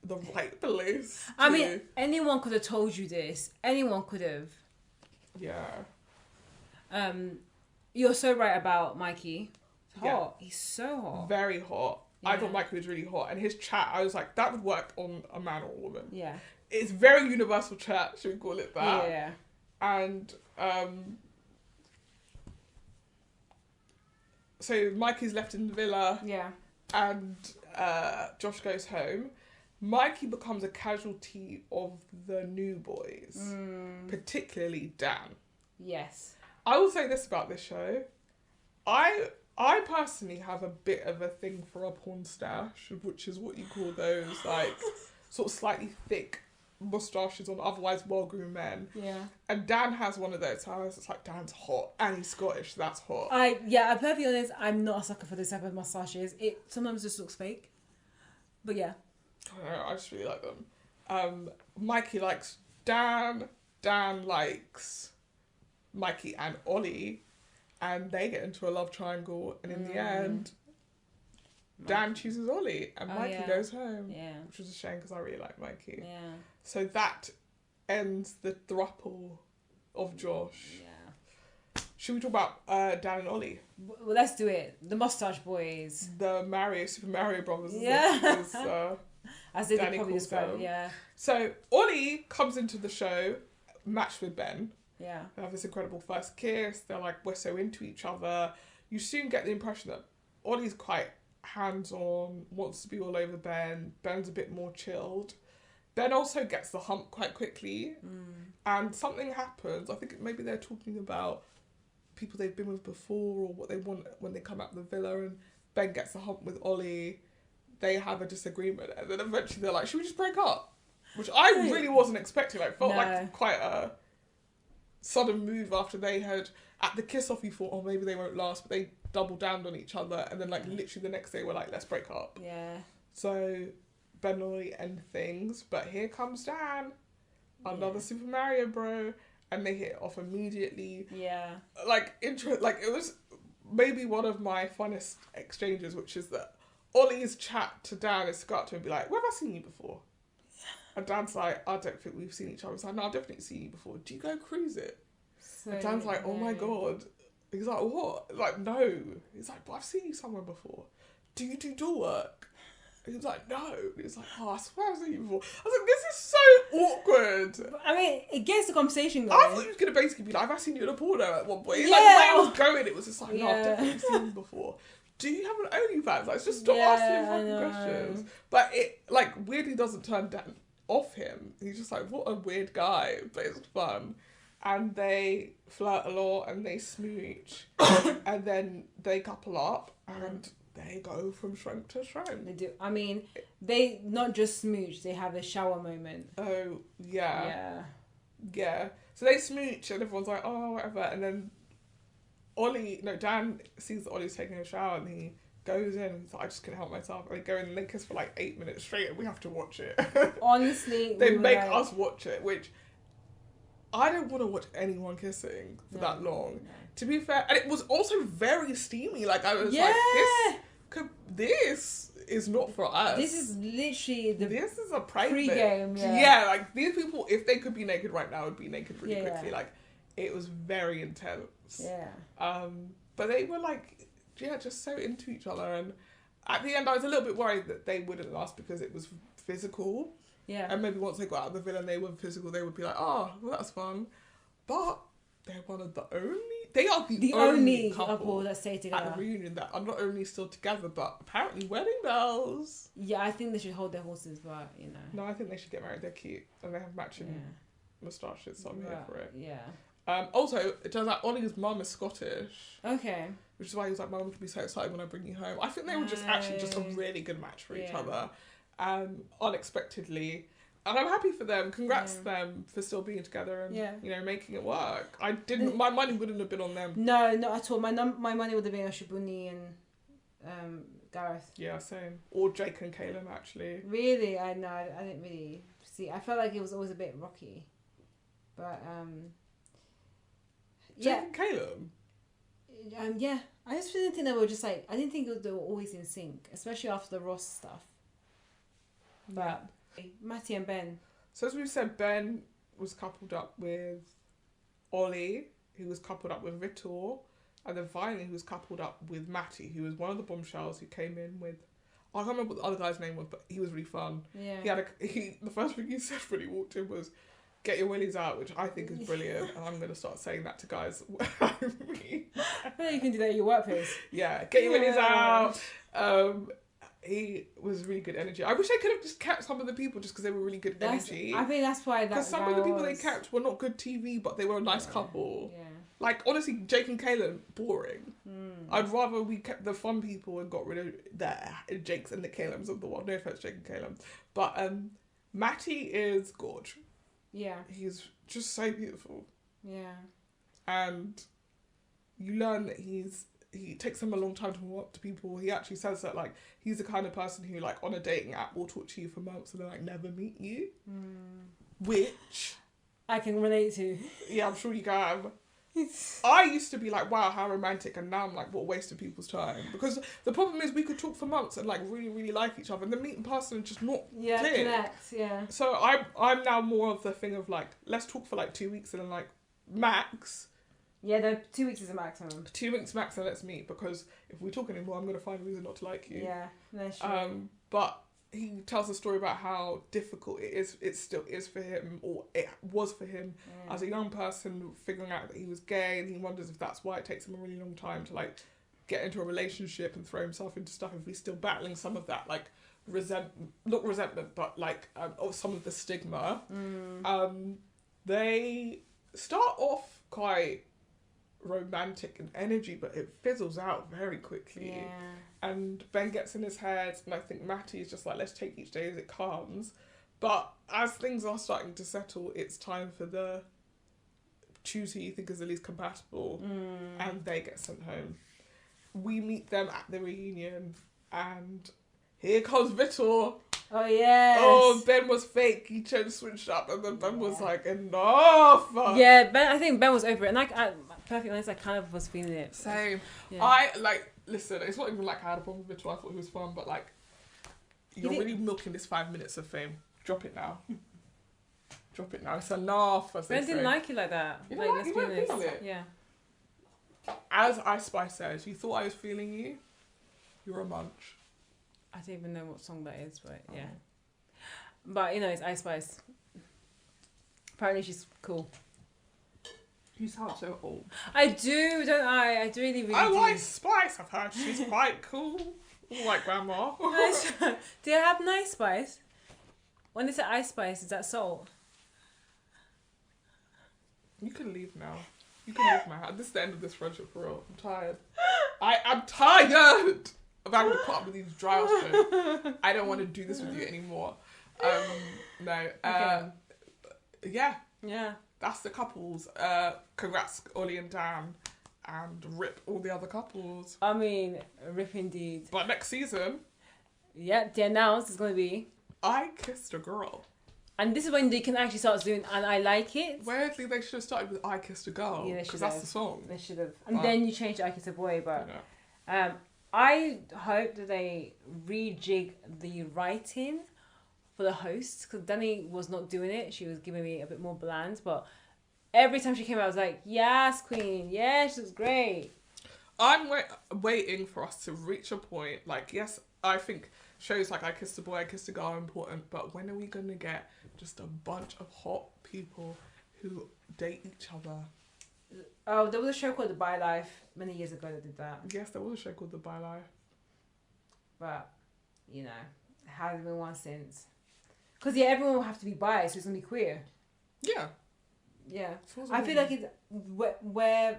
the right place. I mean, anyone could have told you this. Anyone could have. Yeah. You're so right about Mikey. He's hot. He's so hot. Very hot. Yeah. I thought Mikey was really hot. And his chat, I was like, that would work on a man or a woman. Yeah. It's very universal chat, should we call it that? Yeah. And so Mikey's left in the villa. Yeah. And Josh goes home. Mikey becomes a casualty of the new boys, particularly Dan. Yes. I will say this about this show. I personally have a bit of a thing for a porn stash, which is what you call those, like, sort of slightly thick moustaches on otherwise well-groomed men. Yeah. And Dan has one of those. So I was just like, Dan's hot. And he's Scottish, so that's hot. I'm perfectly honest, I'm not a sucker for those type of moustaches. It sometimes just looks fake. But yeah. I don't know, I just really like them. Mikey likes Dan. Dan likes Mikey and Ollie. And they get into a love triangle. And in the end, Dan chooses Ollie. And Mikey goes home. Yeah. Which was a shame because I really like Mikey. Yeah. So that ends the throuple of Josh. Yeah. Should we talk about Dan and Ollie? Well, let's do it. The Mustache Boys. The Super Mario Brothers. Yeah. As they probably describe, yeah. So Ollie comes into the show, matched with Ben. Yeah. They have this incredible first kiss. They're like, we're so into each other. You soon get the impression that Ollie's quite hands-on, wants to be all over Ben. Ben's a bit more chilled. Ben also gets the hump quite quickly. And something happens. I think maybe they're talking about people they've been with before or what they want when they come out of the villa. And Ben gets the hump with Ollie. They have a disagreement. And then eventually they're like, should we just break up? Which I really wasn't expecting. Like, felt like quite a sudden move after they had, at the kiss-off you thought, oh, maybe they won't last, but they doubled down on each other, and then like literally the next day we're like, let's break up. Yeah. So Ben and Ollie end things, but here comes Dan, another Super Mario bro, and they hit it off immediately. Yeah. Like it was maybe one of my funnest exchanges, which is that Ollie's chat to Dan is to go up to him and be like, where have I seen you before? And Dan's like, I don't think we've seen each other. He's like, no, I've definitely seen you before. Do you go cruise it? So and Dan's like, oh my God. He's like, what? Like, no. He's like, but I've seen you somewhere before. Do you do door work? He was like, no. He was like, oh, I swear I've seen you before. I was like, this is so awkward. I mean, it gets the conversation going. I thought he was going to basically be like, I've seen you in a porno at one point. Yeah. Like, the way I was going, it was just like, no, I've definitely seen you before. Do you have an OnlyFans? Like, just stop asking him fucking questions. But it, like, weirdly doesn't turn off him. He's just like, what a weird guy. But it's fun. And they flirt a lot and they smooch. And then they couple up and they go from shrink to shrink. They do. I mean, they not just smooch, they have a shower moment. Oh, yeah. Yeah. So they smooch and everyone's like, oh, whatever. And then Dan sees that Ollie's taking a shower and he goes in and he's like, I just couldn't help myself. And they go in and they kiss for like 8 minutes straight and we have to watch it. Honestly. They make us watch it, which I don't want to watch anyone kissing for that long. No. To be fair, and it was also very steamy. Like, I was like, this is not for us. This is literally this is a private pre-game. Yeah, like these people, if they could be naked right now, would be naked really quickly. Yeah. Like, it was very intense. Yeah. But they were like, just so into each other. And at the end, I was a little bit worried that they wouldn't last because it was physical. Yeah. And maybe once they got out of the villa and they were physical, they would be like, oh, well, that's fun. But they're one of the only couple that stay together at the reunion that are not only still together, but apparently wedding bells. Yeah, I think they should hold their horses, but, you know. No, I think they should get married. They're cute. And they have matching moustaches, so I'm here for it. Yeah. Also, it turns out Ollie's mum is Scottish. Okay. Which is why he was like, Mum, would be so excited when I bring you home. I think they were just a really good match for each other. Unexpectedly. And I'm happy for them. Congrats to them for still being together and, you know, making it work. My money wouldn't have been on them. No, not at all. My money would have been on Shibuni and Gareth. Yeah, same. Or Jake and Caleb, actually. Really? I didn't really see. I felt like it was always a bit rocky. But, Jake and Caleb? Yeah. I just didn't think they were just like, I didn't think they were always in sync, especially after the Ross stuff. But Matty and Ben. So as we've said, Ben was coupled up with Ollie, who was coupled up with Vitor, and then finally he was coupled up with Matty, who was one of the bombshells who came in with, I can't remember what the other guy's name was, but he was really fun. Yeah. The first thing he said when he walked in was, "Get your willies out," which I think is brilliant, and I'm going to start saying that to guys. I think you can do that at your workplace. Yeah, get your willies out. He was really good energy. I wish they could have just kept some of the people just because they were really good energy. I think that's why because some of the people they kept were not good TV, but they were a nice couple. Yeah. Like, honestly, Jake and Caleb, boring. I'd rather we kept the fun people and got rid of the Jakes and the Calebs of the world. No offense, Jake and Caleb. But Matty is gorge. Yeah. He's just so beautiful. Yeah. And you learn that he takes him a long time to warm up to people. He actually says that, like, he's the kind of person who, like, on a dating app will talk to you for months and then, like, never meet you. Which I can relate to. Yeah, I'm sure you can. I used to be like, wow, how romantic, and now I'm like, what a waste of people's time. Because the problem is we could talk for months and like really, really like each other, and then meet in person and just not click. Connect, yeah. So I'm now more of the thing of like, let's talk for like 2 weeks and then like max. Yeah, the 2 weeks is a maximum. 2 weeks max and let's meet, because if we talk anymore, I'm gonna find a reason not to like you. Yeah, that's true. But he tells a story about how difficult it still is for him, or it was for him as a young person, figuring out that he was gay, and he wonders if that's why it takes him a really long time to like get into a relationship and throw himself into stuff, if he's still battling some of that like not resentment, but like some of the stigma. They start off quite romantic and energy, but it fizzles out very quickly. Yeah. And Ben gets in his head, and I think Matty is just like, let's take each day as it comes. But as things are starting to settle, it's time for the choose who you think is the least compatible, and they get sent home. We meet them at the reunion, and here comes Vitor. Oh, yes. Oh, Ben was fake. He switched up, and then Ben was like, enough. Yeah, I think Ben was over it. And like, perfectly honest, I kind of was feeling it. Same. Yeah. Listen, it's not even like I had a problem with Vitor. I thought he was fun, but like, you're really milking this 5 minutes of fame. Drop it now. Drop it now. It's enough. Ben didn't like you like that. You like, let's be honest. feel it. Yeah. As I Spy says, you thought I was feeling you? You're a munch. I don't even know what song that is, but yeah. But you know, it's Ice Spice. Apparently, she's cool. You sound so old. I do, don't I? I do really do. Ice Spice. I've heard she's quite cool. Like grandma. Do you have Nice Spice? When they say Ice Spice, is that salt? You can leave now. You can leave my house. This is the end of this friendship for real. I'm tired. I'm tired of having to put up with these dry shows. I don't want to do this with you anymore. No. Okay. Yeah. Yeah. That's the couples. Congrats, Ollie and Dan. And rip all the other couples. I mean, rip indeed. But next season... Yeah, they announced it's going to be... I Kissed a Girl. And this is when they can actually start doing And I Like It. Weirdly, they should have started with I Kissed a Girl. Yeah, because that's the song. They should have. And then you change I Kissed a Boy. But yeah. I hope that they rejig the writing for the hosts. Because Danny was not doing it. She was giving me a bit more bland. But every time she came out, I was like, yes, queen. Yeah, she was great. I'm waiting for us to reach a point. Like, yes, I think shows like I Kissed a Boy, I Kissed a Girl are important. But when are we going to get just a bunch of hot people who date each other? Oh, there was a show called The Bi Life many years ago that did that. Yes, there was a show called The Bi Life. But, you know, it hasn't been one since. Because, yeah, everyone will have to be bi, so it's going to be queer. Yeah. Yeah. I feel like it's where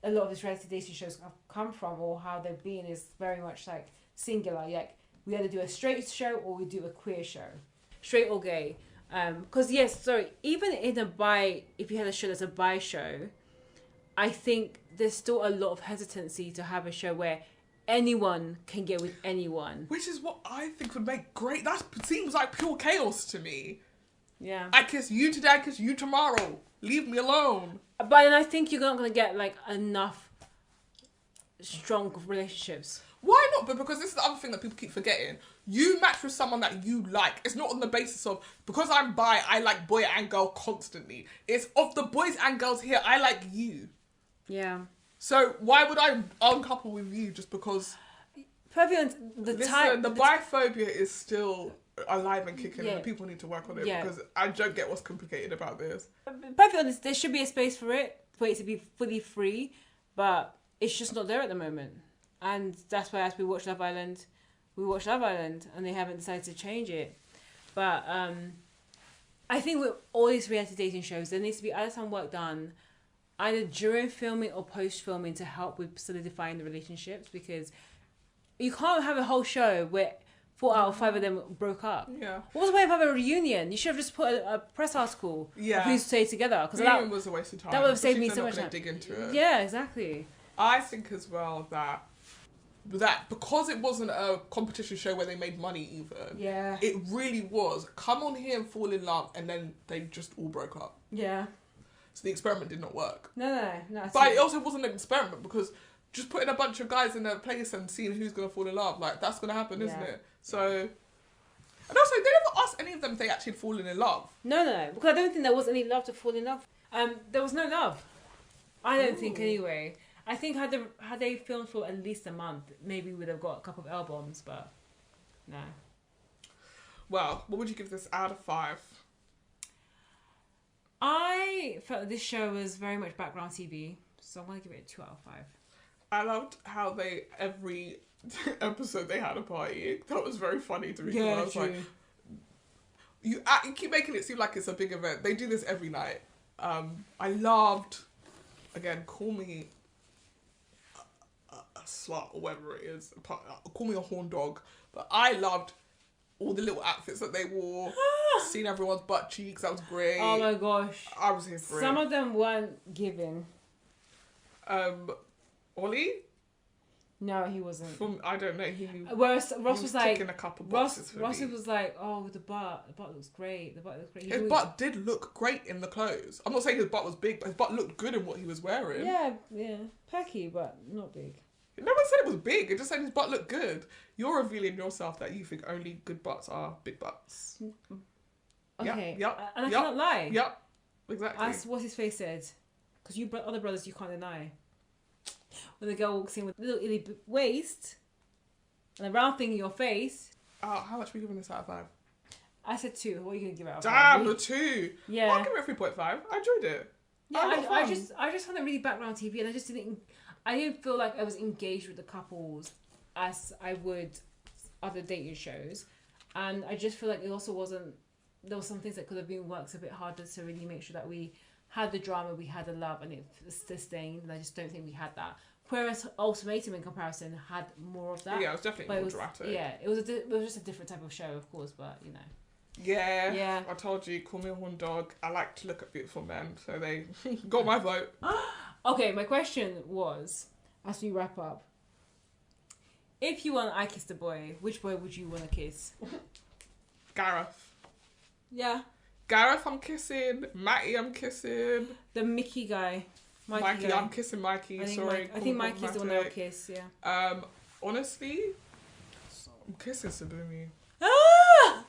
a lot of these reality dating shows have come from, or how they've been, is very much like singular. Like, we either do a straight show or we do a queer show. Straight or gay. Because, yes, sorry, even in a bi, if you had a show that's a bi show, I think there's still a lot of hesitancy to have a show where anyone can get with anyone. Which is what I think would make great. That seems like pure chaos to me. Yeah. I kiss you today, I kiss you tomorrow. Leave me alone. But then I think you're not going to get, like, enough strong relationships. Why not? But because this is the other thing that people keep forgetting. You match with someone that you like. It's not on the basis of, because I'm bi, I like boy and girl constantly. It's of the boys and girls here, I like you. Yeah. So why would I uncouple with you just because... The biphobia is still alive and kicking, yeah. and people need to work on it, because I don't get what's complicated about this. Perfectly honest, there should be a space for it to be fully free, but it's just not there at the moment. And that's why, as we watch Love Island, and they haven't decided to change it. But I think with all these reality dating shows, there needs to be either some work done, either during filming or post-filming, to help with solidifying the relationships, because you can't have a whole show where 4 out of 5 of them broke up. Yeah. What was the way of having a reunion? You should have just put a press article of who stayed together. Because reunion was a waste of time. That would have saved me so much time. Dig into it. Yeah, exactly. I think as well that because it wasn't a competition show where they made money even. Yeah. It really was come on here and fall in love, and then they just all broke up. Yeah. So the experiment did not work. No. But it also wasn't an experiment, because just putting a bunch of guys in a place and seeing who's going to fall in love, like, that's going to happen, isn't it? So... And also, they never asked any of them if they actually had fallen in love. No. Because I don't think there was any love to fall in love. There was no love. I don't think, anyway. I think had they filmed for at least a month, maybe we would have got a couple of albums, but no. Well, what would you give this out of 5? I felt this show was very much background TV, so I'm going to give it a 2 out of 5. I loved how every episode they had a party. That was very funny to me. Yeah, I was true. Like, you keep making it seem like it's a big event. They do this every night. I loved, again, call me a slut or whatever it is. Call me a horn dog. But I loved all the little outfits that they wore. Seeing everyone's butt cheeks. That was great. Oh my gosh. I was here for it. Some of them weren't given. Ollie? No, he wasn't. I don't know. Whereas Ross was like, ticking a couple boxes Ross was like, oh, the butt looks great. His butt did look great in the clothes. I'm not saying his butt was big, but his butt looked good in what he was wearing. Yeah, perky, but not big. No one said it was big. It just said his butt looked good. You're revealing yourself that you think only good butts are big butts. Okay. Yep. And I cannot lie. Yep. Exactly. That's what his face said. Because you other brothers, you can't deny. When the girl walks in with a little itty waist, And the round thing in your face. Oh, how much are we giving this out of 5? I said 2. What are you gonna give it out of 5? Damn, the 2. Yeah. I'll give it a 3.5. I enjoyed it. Yeah, I just found it really background TV, and I didn't feel like I was engaged with the couples as I would other dating shows, and I just feel like it also wasn't. There were some things that could have been worked a bit harder to really make sure that we had the drama, we had the love, and it sustained. And I just don't think we had that. Whereas Ultimatum, in comparison, had more of that. Yeah, it was definitely more dramatic. Yeah, it was just a different type of show, of course, but you know. Yeah. I told you, call me a horn dog. I like to look at beautiful men, so they got my vote. Okay, my question was, as we wrap up, if you want I Kissed a Boy, which boy would you want to kiss? Gareth. Yeah. Gareth, I'm kissing. Matty, I'm kissing. The Mickey guy. Mikey guy. I'm kissing Mikey. I think Mikey's the one I'll kiss, yeah. Honestly, I'm kissing Sabumi. Ah!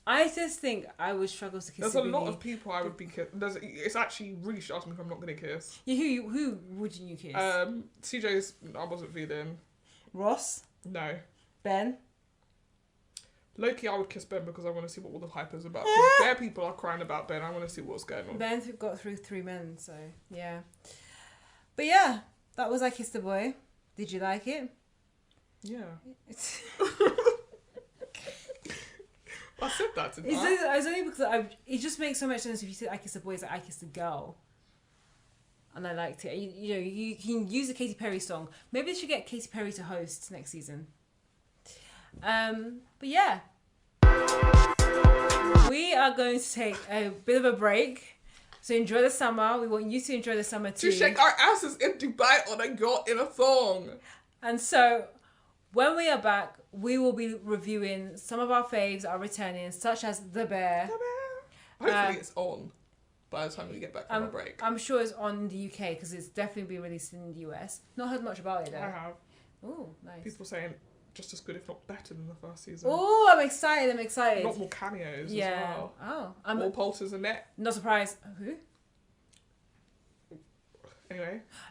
I just think I would struggle to kiss There's Sabumi. a lot of people I would be kissing. It's actually really shocks me if I'm not going to kiss. Yeah, who wouldn't you kiss? CJ's, I wasn't feeling. Ross? No. Ben? Loki, I would kiss Ben because I want to see what all the hype is about. Bare people are crying about Ben. I want to see what's going on. Ben got through 3 men, so yeah. But yeah, that was I Kissed a Boy. Did you like it? Yeah. I said that, didn't I? It's only because it just makes so much sense if you say I Kissed a Boy, it's like I Kissed a Girl. And I liked it. You can use a Katy Perry song. Maybe they should get Katy Perry to host next season. But yeah. We are going to take a bit of a break. So enjoy the summer. We want you to enjoy the summer too. To shake our asses in Dubai on a yacht in a thong. And so when we are back, we will be reviewing some of our faves that are returning, such as The Bear. Hopefully it's on by the time we get back from our break. I'm sure it's on in the UK because it's definitely been released in the US. Not heard much about it though. I have. Oh, nice. People saying just as good, if not better than the first season. Oh, I'm excited. A lot more cameos as well. Oh. More Poulters and Net. Not surprised. Who?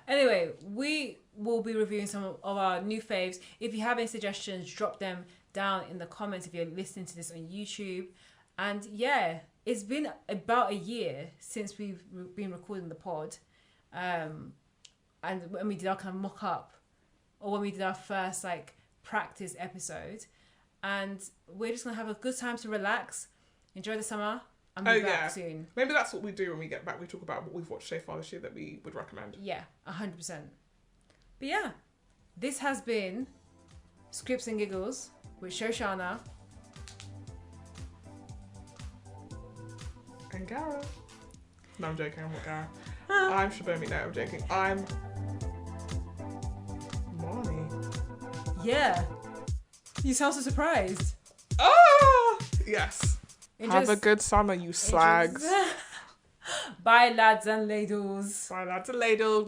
Anyway, we will be reviewing some of our new faves. If you have any suggestions, drop them down in the comments if you're listening to this on YouTube. And yeah, it's been about a year since we've been recording the pod. And when we did our kind of mock-up, or when we did our first practice episode. And we're just going to have a good time to relax, enjoy the summer, and be back soon. Maybe that's what we do when we get back. We talk about what we've watched so far this year that we would recommend. Yeah, 100%. But yeah, this has been Scripts and Giggles with Shoshana. And Gara. No, I'm joking. I'm not Gara. I'm Shabomi. No, I'm joking. I'm Marnie. Yeah. You sound so surprised. Ah! Yes. Have a good summer, you slags. Bye, lads and ladles. Bye, lads and ladles.